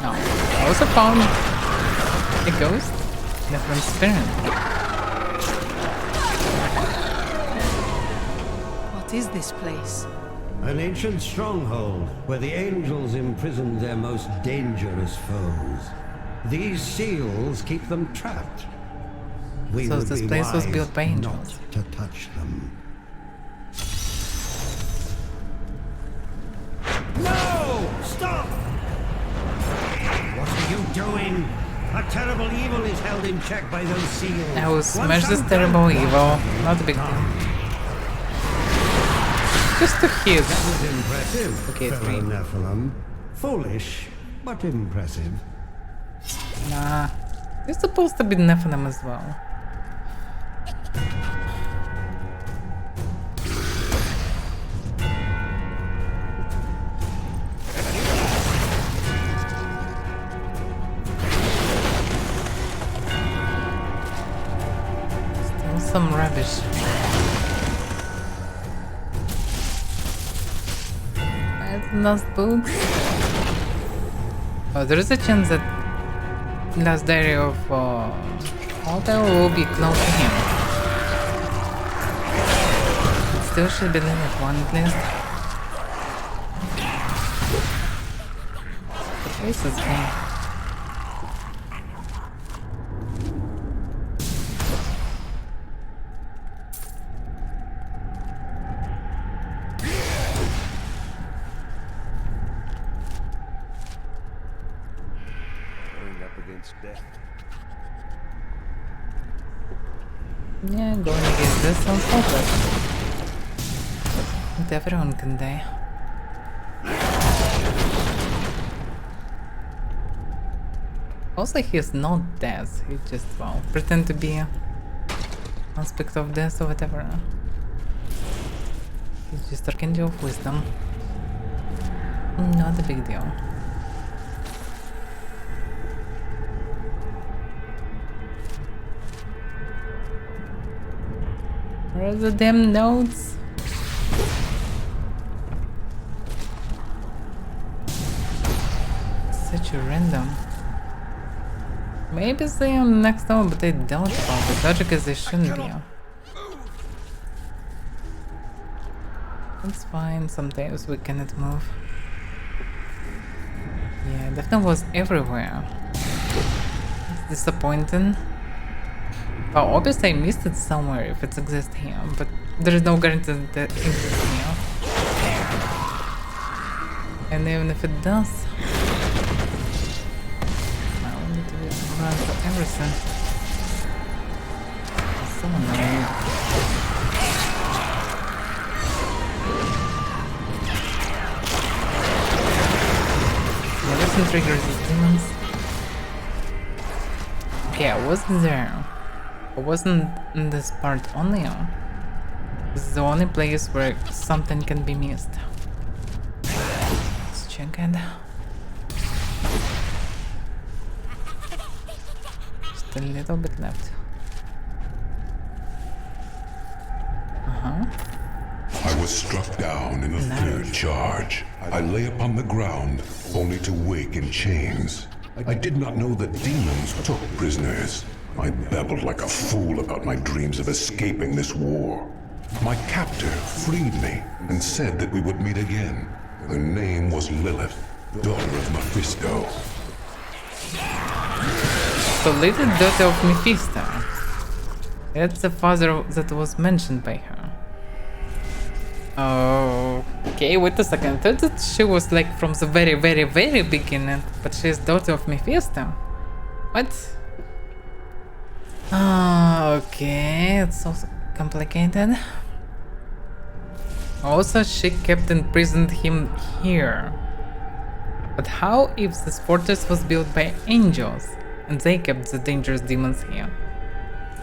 No. I also found a ghost. Different spirit. What is this place? An ancient stronghold where the angels imprisoned their most dangerous foes. These seals keep them trapped. We So would this be place was wise built by angels. not to touch them. No! Stop! What are you doing? A terrible evil is held in check by those seals. I will smash this terrible evil. Not a big deal. Just to hit. That was impressive, Okay, fellow 3. Nephilim. Foolish, but impressive. Nah. You're supposed to be Nephilim as well. Still some rubbish. Last books. Oh, there is a chance that last diary of Alta will be close to him. It still should be limit one at least. The place is clean. Yeah, going against this sounds hopeless. But everyone can die. Also, he is not death, he just, well, pretend to be an aspect of death or whatever. He's just Archangel of Wisdom. Not a big deal. Where are the damn notes? Such a random. Maybe they are next door, but I doubt about it. Logic is they shouldn't be. That's fine, sometimes we cannot move. Yeah, definitely was everywhere. It's disappointing. Well, obviously I missed it somewhere if it exists here, but there is no guarantee that it exists here. And even if it does, I will need to run for everything. It's so annoying. Everything triggers these demons. Okay, I wasn't there. I wasn't in this part only. This is the only place where something can be missed. Let's check it. Just a little bit left. I was struck down in a third charge. I lay upon the ground, only to wake in chains. I did not know that demons took prisoners. I babbled like a fool about my dreams of escaping this war. My captor freed me and said that we would meet again. Her name was Lilith, daughter of Mephisto. So little daughter of Mephisto. That's the father that was mentioned by her. Okay, wait a second. I thought that she was like from the very, very, very beginning, but she's daughter of Mephisto. What? Okay, it's so complicated. Also, she kept imprisoned him here. But how if this fortress was built by angels and they kept the dangerous demons here?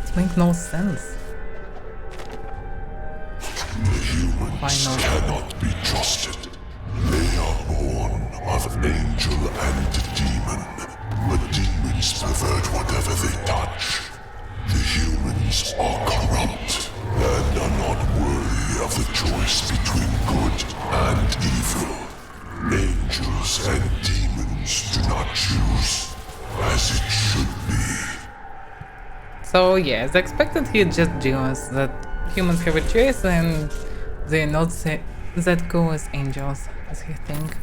It makes no sense. The humans cannot be trusted. They are born of angel and demon. But demons pervert whatever they touch. The humans are corrupt and are not worthy of the choice between good and evil. Angels and demons do not choose as it should be. So yeah, as expected, he just jealous that humans have a choice and they're not that go as angels as he think.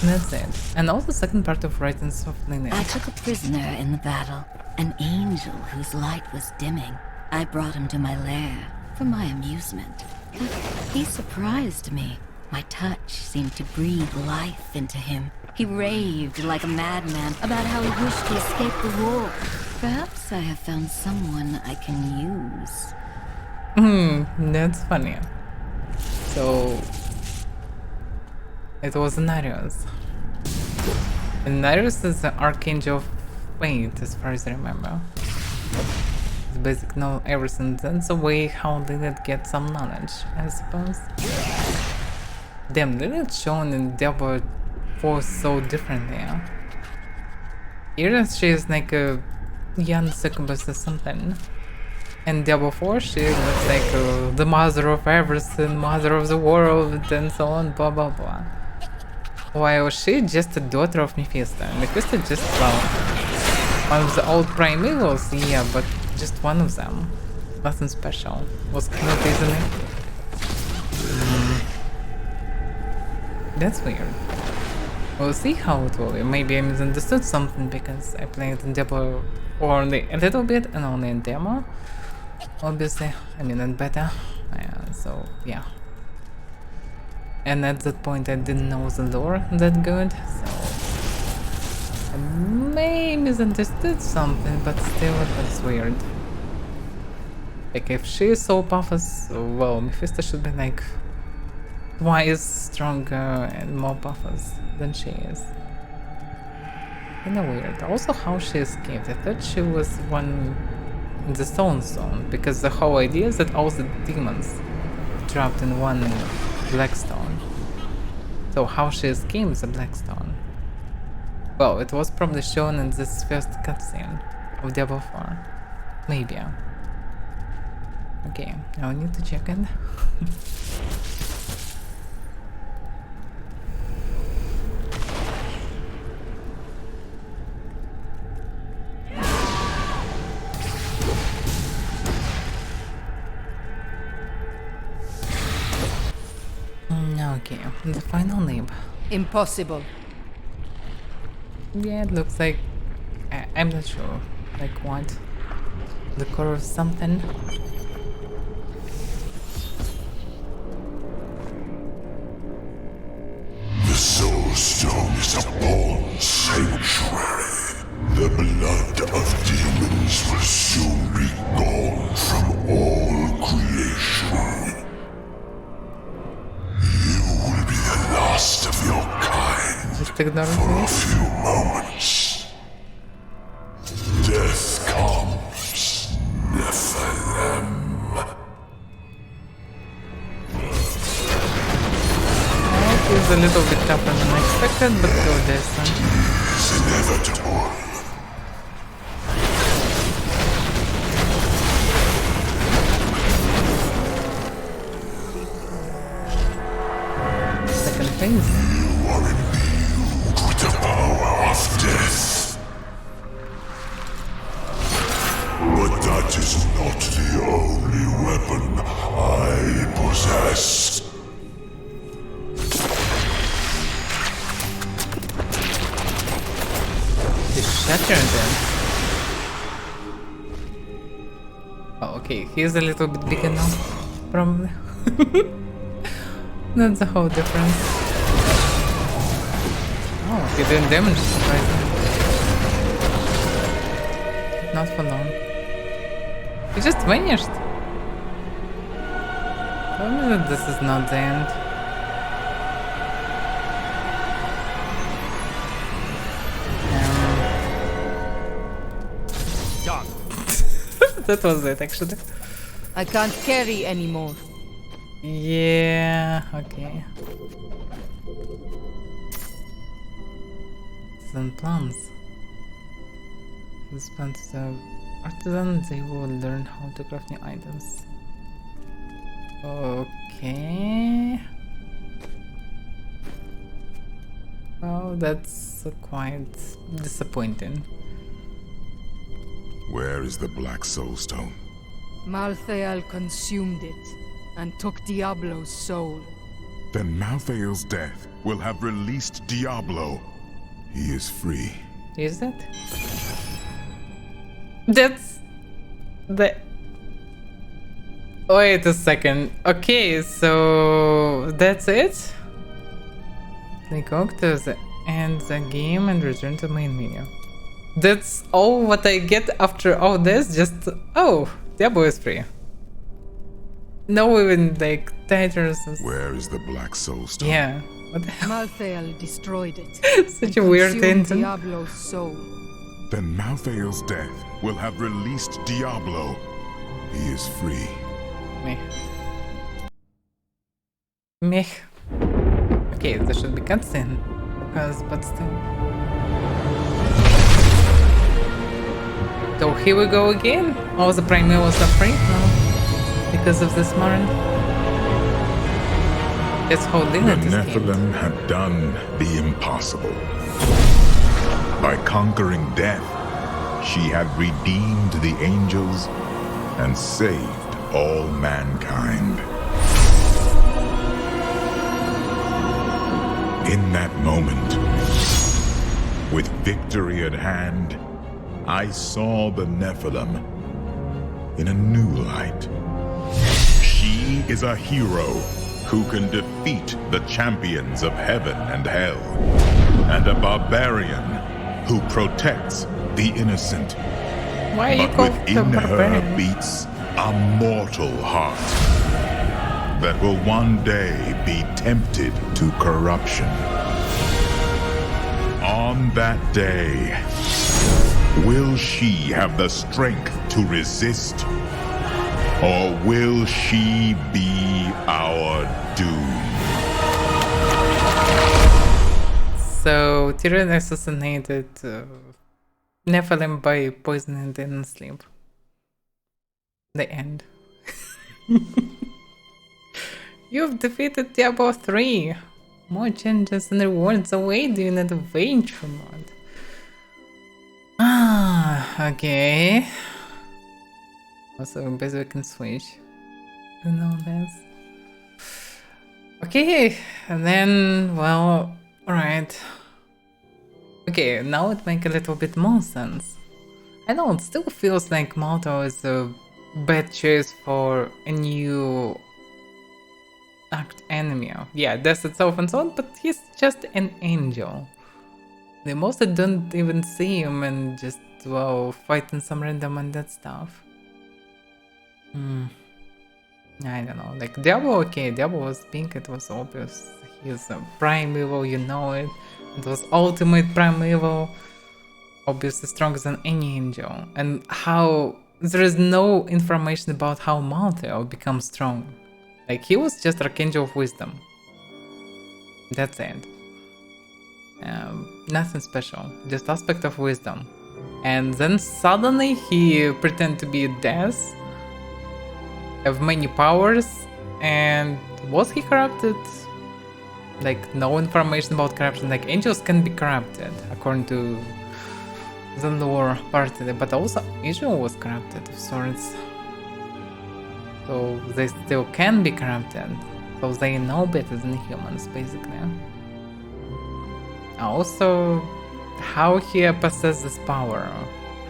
And that's it. And also the second part of writings of Lineage. I took a prisoner in the battle, an angel whose light was dimming. I brought him to my lair for my amusement. But he surprised me. My touch seemed to breathe life into him. He raved like a madman about how he wished to escape the war. Perhaps I have found someone I can use. That's funny. So it was Narius. And Narius is the Archangel of Fate, as far as I remember. It's basically know everything. That's the way how Lilith gets some knowledge, I suppose. Damn, Lilith shown in Diablo 4 so differently. Here she is like a young succubus or something. In Diablo 4 she looks like the mother of everything, mother of the world, and so on, blah blah blah. While she just a daughter of Mephisto. Mephisto just, well, one of the old primevals, yeah, but just one of them. Nothing special. Was killed easily. That's weird. We'll see how it will be. Maybe I misunderstood something because I played in Diablo only a little bit and only in demo. Obviously, I mean in beta. So yeah. And at that point I didn't know the lore that good, so I may misunderstood something, but still it was weird. Like if she is so powerful, well, Mephisto should be like twice stronger and more powerful than she is. Kinda weird. Also how she escaped. I thought she was one in the stone zone, because the whole idea is that all the demons trapped in one black stone. So how she escaped the black stone? Well, it was probably shown in this first cutscene of Diablo 4. Maybe. Okay, now I need to check it. Okay, the final name. Impossible. Yeah, it looks like... I'm not sure. Like what? The core of something? The Soul Stone is a born sanctuary. The blood of demons will soon be gone from all creation. Last of your kind for a few moments. Death comes, Nephilim. It is a little bit tougher than I expected, but go this one. It is inevitable. Phase. You are imbued with the power of death. That is not the only weapon I possess. Shatter them. Oh, okay, he's a little bit bigger now. Probably. That's the whole difference. Oh, he didn't damage surprisingly. Not for long. He just vanished. Tell me that this is not the end. Done. That was it, actually. I can't carry anymore. Yeah, okay. Some plans. These plants are artisan, they will learn how to craft new items. Okay. Oh, that's quite disappointing. Where is the Black Soulstone? Malthael consumed it and took Diablo's soul. Then Malthael's death will have released Diablo. He is free. Is it? That's the... Wait a second. Okay, so that's it? Click to the end the game and return to main menu. That's all what I get after all this? Just... Oh, Diablo is free. No even like titles. Where is the Black Soulstone? Yeah. What the hell? Malthael destroyed it. Such a weird consumed ending. Diablo's soul. Then Malthael's death will have released Diablo. He is free. Meh. Meh. Okay, there should be cutscene. But still. So here we go again. All the primals are free now because of this Marin. It's holding The at this Nephilim had done the impossible. By conquering death, she had redeemed the angels and saved all mankind. In that moment, with victory at hand, I saw the Nephilim in a new light. She is a hero who can defeat the champions of heaven and hell, and a barbarian who protects the innocent. Why But within her beats a mortal heart that will one day be tempted to corruption. On that day, will she have the strength to resist? Or will she be our doom? So Tyrion assassinated Nephilim by poisoning them in sleep. The end. You've defeated Diablo 3. More changes and rewards await you in the adventure mode. Ah, okay. Also, basically we can switch. You know this. Okay, and then, well, alright. Okay, now it makes a little bit more sense. I know it still feels like Malto is a bad choice for a new act enemy. Yeah, death itself and so on, but he's just an angel. They mostly don't even see him and just, well, fighting some random and that stuff. I don't know, like Diablo, okay, Diablo was pink, it was obvious. He's a primeval, you know it. It was ultimate primeval, obviously stronger than any angel. And how there is no information about how Malthael becomes strong. Like he was just Archangel of Wisdom. That's it. Nothing special, just aspect of wisdom. And then suddenly he pretended to be Death, have many powers, and was he corrupted? Like no information about corruption. Like angels can be corrupted according to the lore partly, but also Israel was corrupted of sorts. So they still can be corrupted. So they know better than humans, basically. Also, how he possesses power,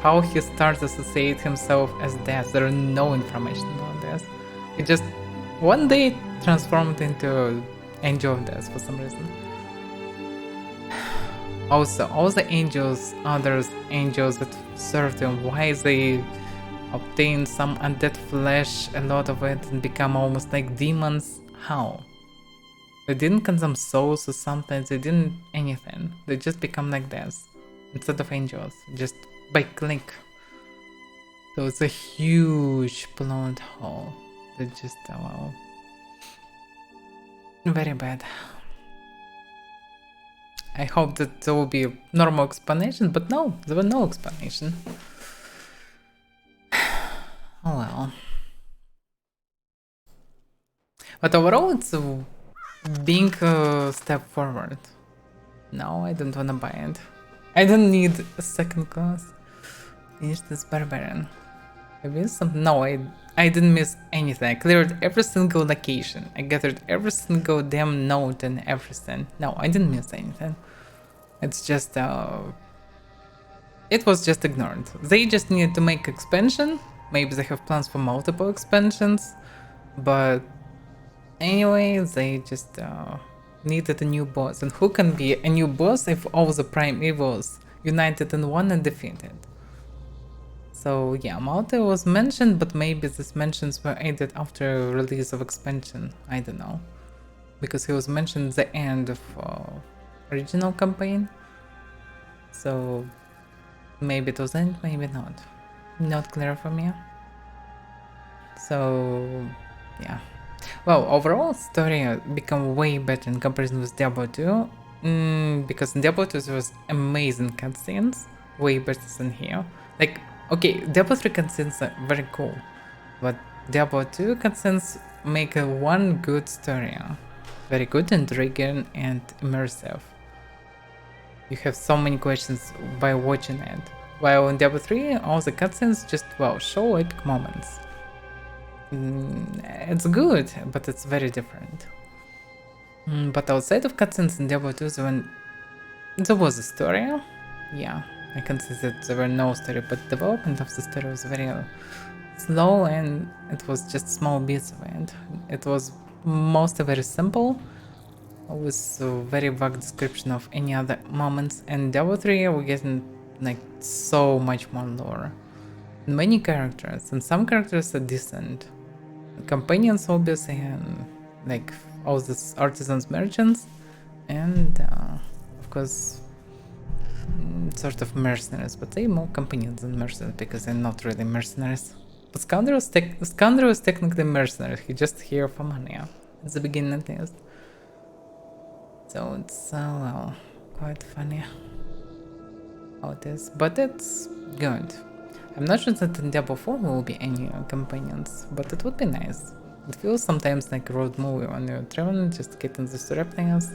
how he starts to associate himself as death. There is no information about this. He just one day transformed into angel of death for some reason. Also, all the angels, others angels that served him, why they obtain some undead flesh, a lot of it, and become almost like demons? How? They didn't consume souls or something, they didn't anything. They just become like this, instead of angels, just by click. So it's a huge plot hole. They just, well, very bad. I hope that there will be a normal explanation, but no, there was no explanation. Oh well. But overall, it's a big step forward. No, I don't wanna buy it. I don't need a second class. Finish this barbarian. I missed some? No, I didn't miss anything. I cleared every single location. I gathered every single damn note and everything. No, I didn't miss anything. It's just it was just ignored. They just needed to make expansion. Maybe they have plans for multiple expansions, but anyway, they just needed a new boss. And who can be a new boss if all the prime evils united in one and defeated? So yeah, Malte was mentioned, but maybe these mentions were added after release of expansion. I don't know, because he was mentioned at the end of original campaign. So maybe it was end, maybe not. Not clear for me. So yeah. Well, overall story become way better in comparison with Diablo 2. Because in Diablo 2 there was amazing cutscenes, way better than here. Like, okay, Diablo 3 cutscenes are very cool, but Diablo 2 cutscenes make a one good story. Very good, intriguing and immersive. You have so many questions by watching it. While in Diablo 3, all the cutscenes just, well, show epic moments. It's good, but it's very different. But outside of cutscenes in Diablo 2, there was a story. Yeah, I can see that there were no story, but development of the story was very slow, and it was just small bits of it. It was mostly very simple, with a very vague description of any other moments. And Diablo 3, we're getting like so much more lore. Many characters, and some characters are decent. Companions, obviously, and like all these artisans, merchants, and of course, sort of mercenaries, but they're more companions than mercenaries because they're not really mercenaries. But Scoundrel is technically mercenary, he's just here for money, at the beginning at least. So it's, well, quite funny how it is, but it's good. I'm not sure that in Diablo 4 will be any companions, but it would be nice. It feels sometimes like a road movie when you're traveling, just getting the story players,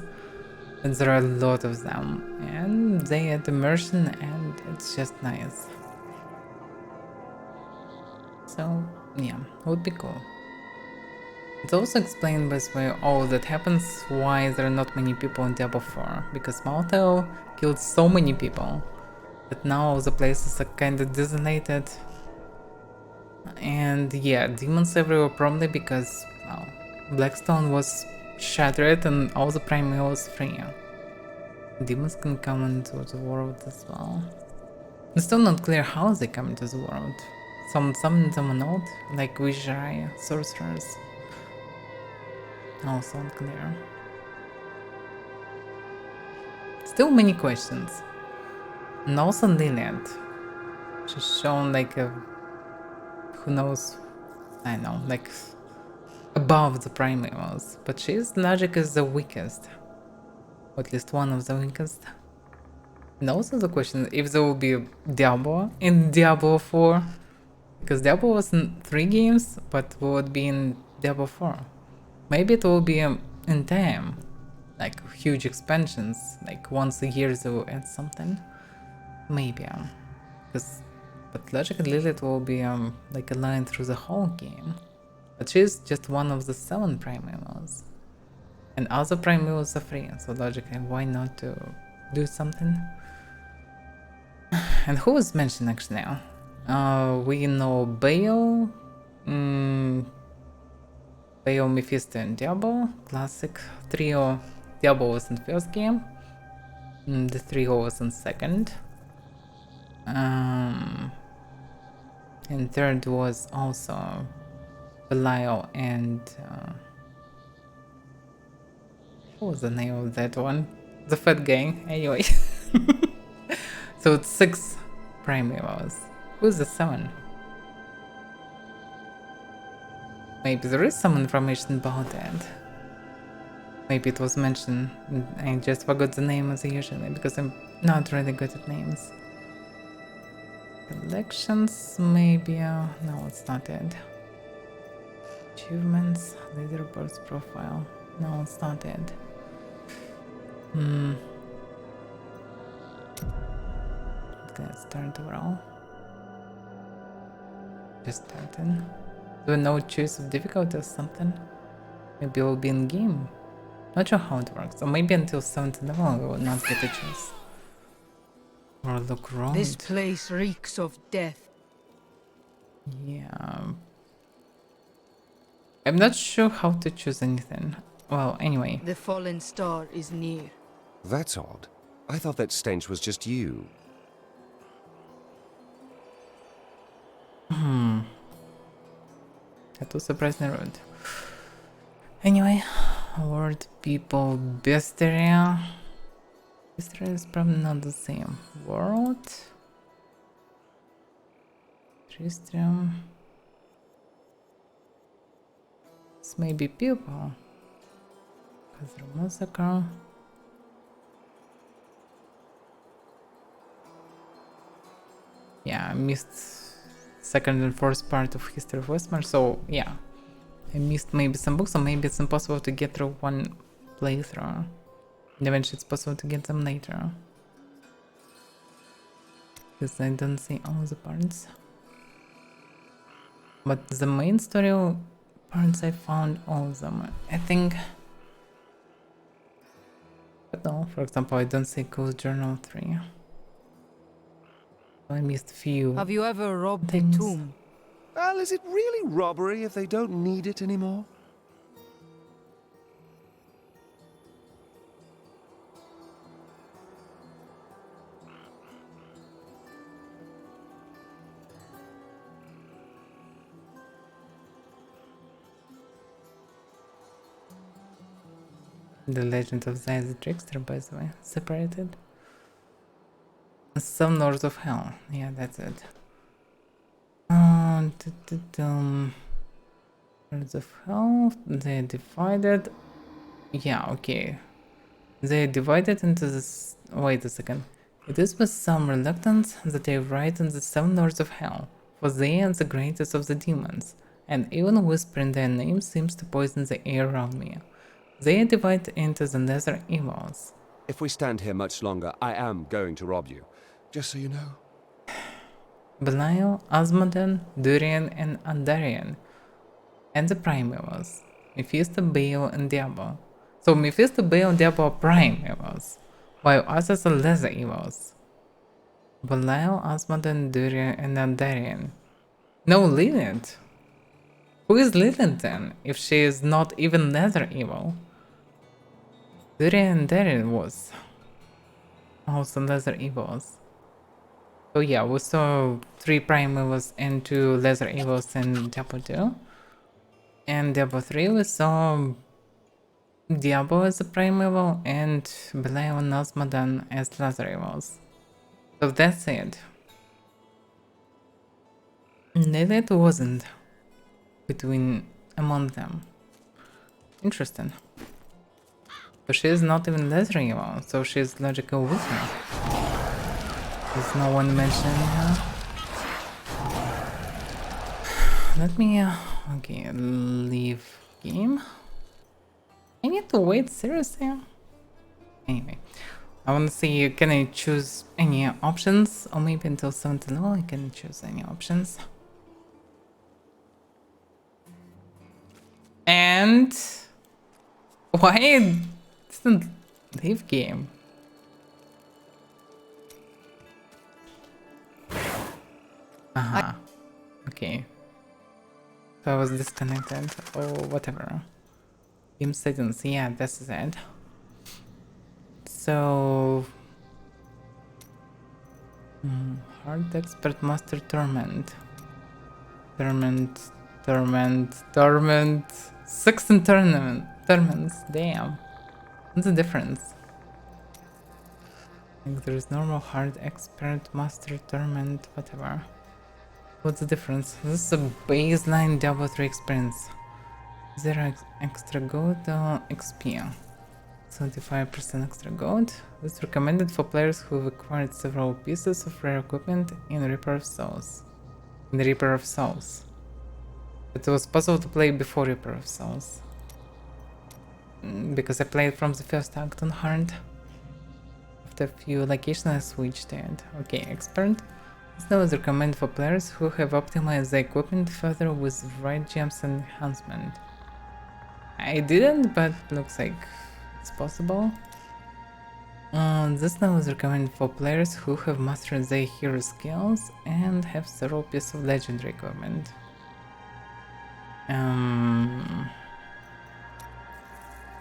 and there are a lot of them, and they add immersion, and it's just nice. So yeah, it would be cool. It's also explained by the way all that happens, why there are not many people in Diablo 4, because Maltel killed so many people that now the places are kinda desolated. And yeah, demons everywhere, probably because, well, Blackstone was shattered and all the primal was free. Demons can come into the world as well. It's still not clear how they come into the world. Some of them are not, like Vijay, sorcerers. Also unclear. Still many questions. And also Lilith. She's shown like a, who knows, I don't know, like above the primals, but she's logic is the weakest, or at least one of the weakest. And also the question if there will be Diablo in Diablo 4, because Diablo was in 3 games, but will it be in Diablo 4? Maybe it will be in time, like huge expansions, like once a year they will add something. Maybe. But logically Lilith will be like a line through the whole game. But she's just one of the 7 primevals. And other primevals are free, so logically why not to do something? And who was mentioned actually now? We know Baal, Baal, Mephisto and Diablo. Classic trio. Diablo was in first game. The trio was in second. And third was also Belial and what was the name of that one? The fat gang, anyway. So it's 6 primevals. Who's the 7? Maybe there is some information about that. Maybe it was mentioned. I just forgot the name as usually because I'm not really good at names. Collections, maybe. No, it's not it. Achievements, leaderboards, profile. No, it's not it. Okay, start to roll. Just starting. Do no choice of difficulty or something? Maybe it will be in game. Not sure how it works. Or maybe until 7th level we will not get a choice. Or look wrong. This place reeks of death. Yeah. I'm not sure how to choose anything. Well, anyway. The fallen star is near. That's odd. I thought that stench was just you. That was surprisingly rude. Anyway, word, people, Bestiria. Bestiria is probably not the same. World. Tristram. This may be people. Because massacre. Yeah, I missed second and fourth part of History of Westmar, so yeah. I missed maybe some books, or maybe it's impossible to get through one playthrough. And eventually it's possible to get them later. Because I don't see all the parts. But the main story parts I found all of them. I think... But no, for example, I don't see Ghost Journal 3. I missed few. Have you ever robbed things. a tomb? Well, is it really robbery if they don't need it anymore? The Legend of Zai the Trickster, by the way, separated. Some Lords of Hell, yeah, that's it. Lords of Hell, they divided. Yeah, okay. They divided into this. Wait a second. It is with some reluctance that I write in the 7 Lords of Hell, for they are the greatest of the demons, and even whispering their names seems to poison the air around me. They are divided into the lesser evils. If we stand here much longer, I am going to rob you. Just so you know. Belial, Asmodan, Durian, and Andarian, and the primevals. Mephisto, Baal, and Diablo. So Mephisto, Baal, and Diablo are primevals, while others are lesser evils. Belial, Asmodan, Durian, and Andarian. No Lilith. Who is Lilith then, if she is not even lesser evil? Durian and Darian was also lesser evils. So yeah, we saw 3 primevals and 2 lesser evils in Diablo 2. And Diablo 3 we saw Diablo as a primeval and Belial and Asmodan as lesser evils. So that's it. Lilith wasn't among them. Interesting. So she is not even lesser evil, so she's logical weaker. There's no one mentioning her. Let me, okay, leave game. I need to wait, seriously? Anyway, I want to see, can I choose any options? Or maybe until 70 level I can choose any options. And why didn't leave game? Okay. So I was disconnected or whatever. Game settings, yeah, this is it. So hard expert master torment. Torment. 16 tournaments, damn. What's the difference? Like there's normal hard expert master torment, whatever. What's the difference? This is a baseline Diablo 3 experience. 0 extra gold XP. 75% extra gold. This is recommended for players who have acquired several pieces of rare equipment in Reaper of Souls. It was possible to play before Reaper of Souls. Because I played from the first act on hard. After a few locations I switched to it. Okay, expert. This now is recommended for players who have optimized the equipment further with right gems and enhancement. I didn't, but looks like it's possible. This now is recommended for players who have mastered their hero skills and have several pieces of legendary equipment.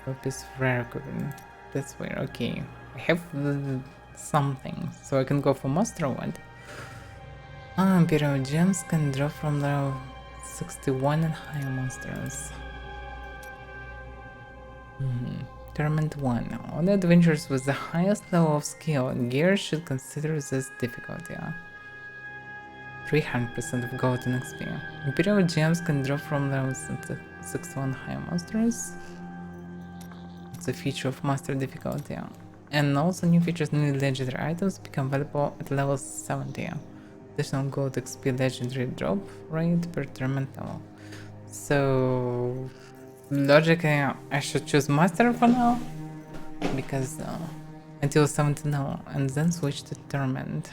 A piece of rare equipment. That's weird. Okay, I have something, so I can go for master or what? Imperial gems can drop from level 61 and higher monsters. Tournament 1. All adventurers with the highest level of skill and gear should consider this difficulty. 300% of gold and XP. Imperial gems can drop from level 61 higher monsters. It's a feature of master difficulty. And also new features, new legendary items become available at level 70. Additional gold XP legendary drop rate per tournament level. So logically I should choose master for now, because until 70 now, and then switch to tournament.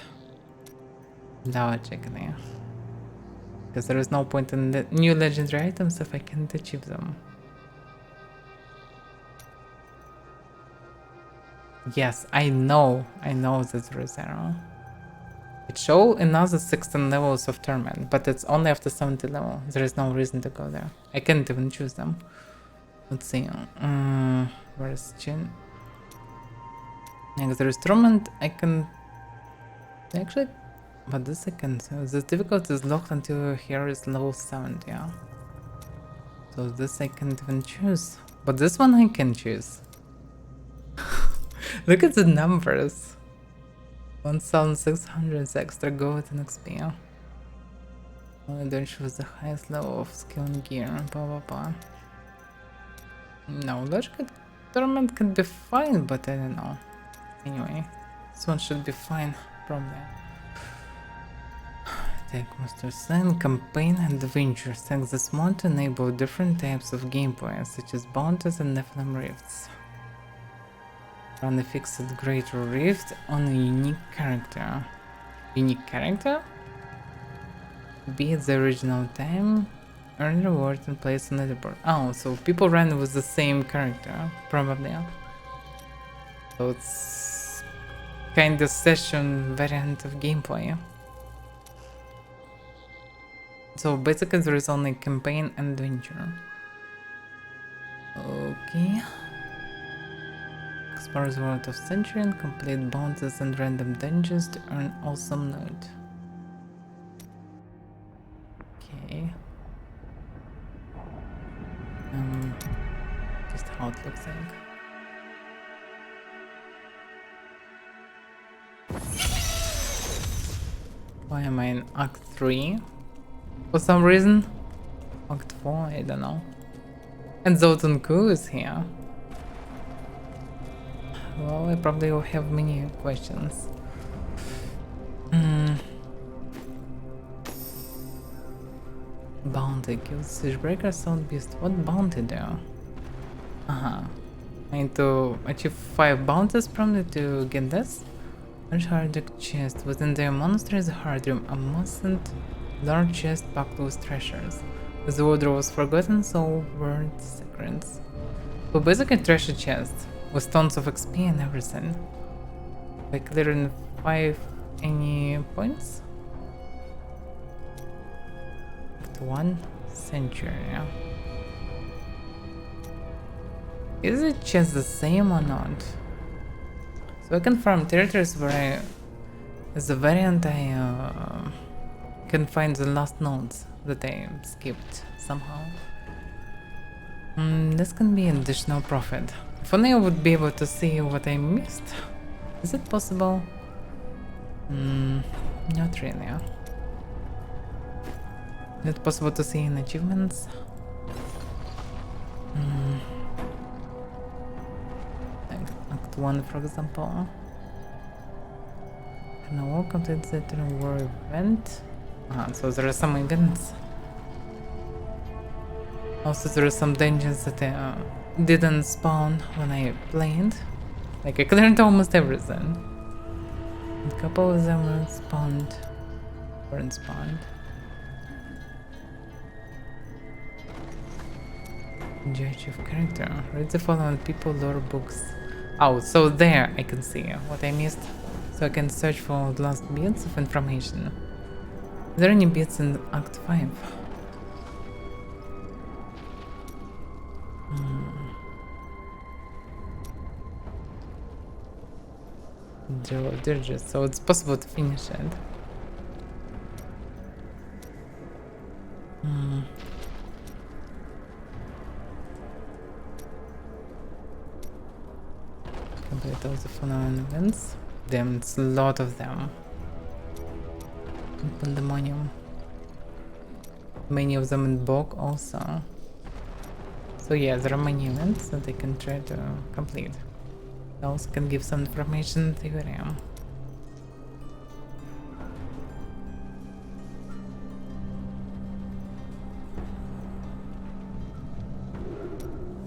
Logically, because there is no point in the new legendary items if I can't achieve them. Yes, I know that there is arrow. It shows another 16 levels of tournament, but it's only after 70 level. There is no reason to go there. I can't even choose them. Let's see. Where is Chin? Next, there is tournament. I can actually, but this I can. So this difficulty is locked until your hero is level 70. Yeah. So this I can't even choose, but this one I can choose. Look at the numbers. 1600 extra gold and XP. Only don't choose the highest level of skill and gear. Blah blah blah. No, logical tournament can be fine, but I don't know. Anyway, this one should be fine, probably. Take Master Sign, Campaign and Adventure. Thanks this mod to enable different types of gameplay, such as bounties and Nephilim Rifts. Run a fixed Greater Rift on a unique character. Unique character? Beat the original time. Earn reward and place on the board. Oh, so people run with the same character, probably. So it's kind of session variant of gameplay. So basically there is only campaign and adventure. Okay. Explore the world of Century and complete bounties and random dungeons to earn awesome loot. Okay. Just how it looks like. Why am I in Act 3? For some reason? Act 4, I don't know. And Zotunku is here. Well, I probably will have many questions. Bounty kills Siegebreaker Sound Beast. What bounty do? I need to achieve 5 bounties probably to get this. Large hard chest. Within their monastery is a hard room. A mustn't large chest packed with treasures. The order was forgotten, so were the secrets. So basically treasure chest with tons of XP and everything. By clearing 5 any points. 1 century. Yeah. Is the chest the same or not? So I can farm territories where as a variant I can find the last nodes that I skipped somehow. This can be an additional profit. If only I would be able to see what I missed. Is it possible? Not really. Is it possible to see in achievements? Like Act 1 for example. Can I welcome to the war event? So there are some events. Also there are some dungeons that didn't spawn when I played. Like I cleared almost everything. A couple of them were spawned. Weren't spawned. Judge of character. Read the following people lore books. Oh, so there I can see what I missed. So I can search for the last bits of information. Are there any bits in Act 5? Dirges, so it's possible to finish it. Complete all the following events. Damn, it's a lot of them. Pandemonium. Many of them in Bog also. So yeah, there are many events that I can try to complete. I also can give some information in theory.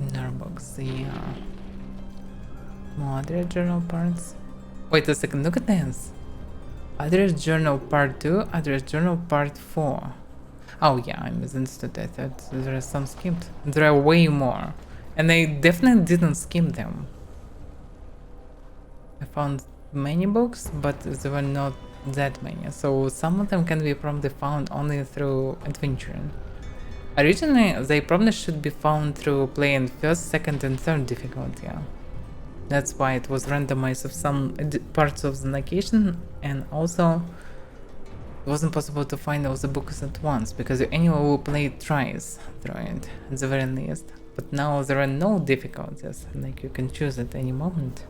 Narbox, yeah. More other journal parts. Wait a second, look at this. Address journal part 2, address journal part 4. Oh yeah, I misunderstood. I thought there are some skipped. There are way more. And I definitely didn't skim them. I found many books, but there were not that many. So some of them can be probably found only through adventuring. Originally, they probably should be found through playing first, second and third difficulty. That's why it was randomized of some parts of the location, and also it wasn't possible to find all the books at once, because anyone who played tries through it, at the very least. But now there are no difficulties, like you can choose at any moment.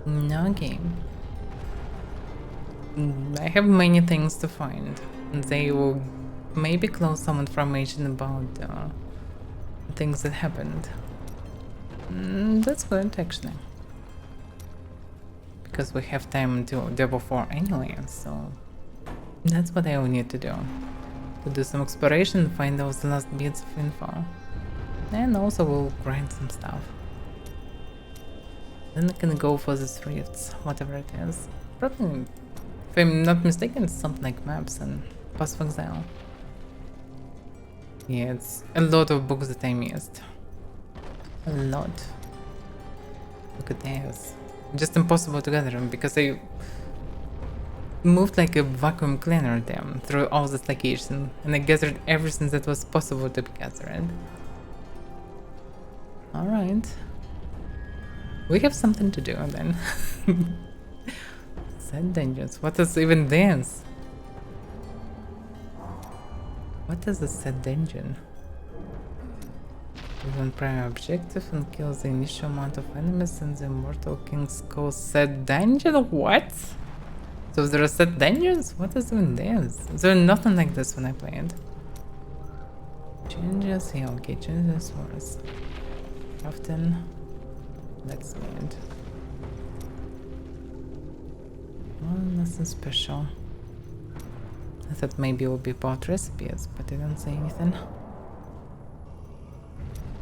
No game. I have many things to find. They will maybe close some information about things that happened. That's good actually. Because we have time until Diablo 4 anyway, so that's what I will need to do. To do some exploration, find those last bits of info. And also we'll grind some stuff. Then I can go for these rifts, whatever it is. Probably, if I'm not mistaken, it's something like maps and Pass of Exile. Yeah, it's a lot of books that I missed. A lot. Look at this. Just impossible to gather them because I moved like a vacuum cleaner them through all this location, and I gathered everything that was possible to be gathered. Alright. We have something to do then. Sad dungeons. What is even this? What is a sad dungeon? One primary objective and kills the initial amount of enemies in the Immortal King's Call set dungeon? What? So there are set dungeons? What is even this? There nothing like this when I played. Changes? Yeah, okay, changes was often. That's weird. Well, nothing special. I thought maybe it would be bought recipes, but I don't see anything.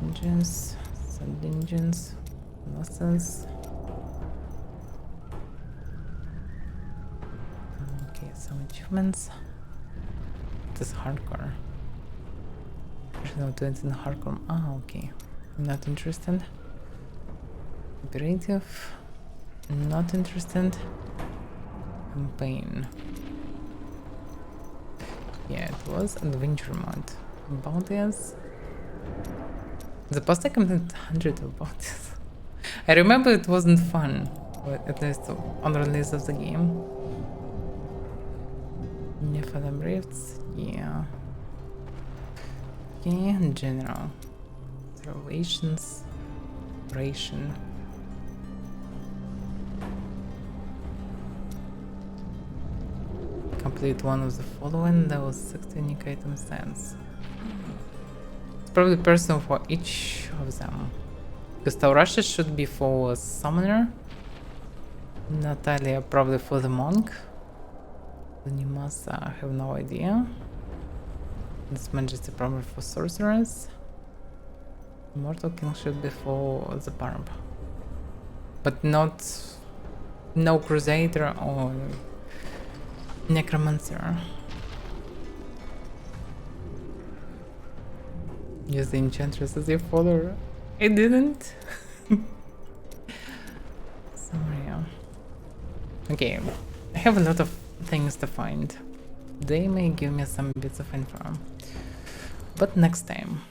Engines, sand engines, losses. Okay, some achievements. This is hardcore. There's no doing in hardcore. Ah, okay. I'm not interested. Operative. Not interested. Campaign. Yeah, it was adventure mode. About this. The past I commented 100 about this. I remember it wasn't fun, but at least on release of the game. Nephilim rifts, yeah. Okay, in general. Observations, operation. Complete one of the following. There was 60 unique item stands. It's probably personal for each of them. Because Taurasha should be for summoner. Natalia probably for the monk. The Nimasa, I have no idea. This Majesty probably for sorcerers. Immortal King should be for the barb. But not... no Crusader or Necromancer. Use the Enchantress as your follower. I didn't. Sorry. Okay, I have a lot of things to find. They may give me some bits of info. But next time.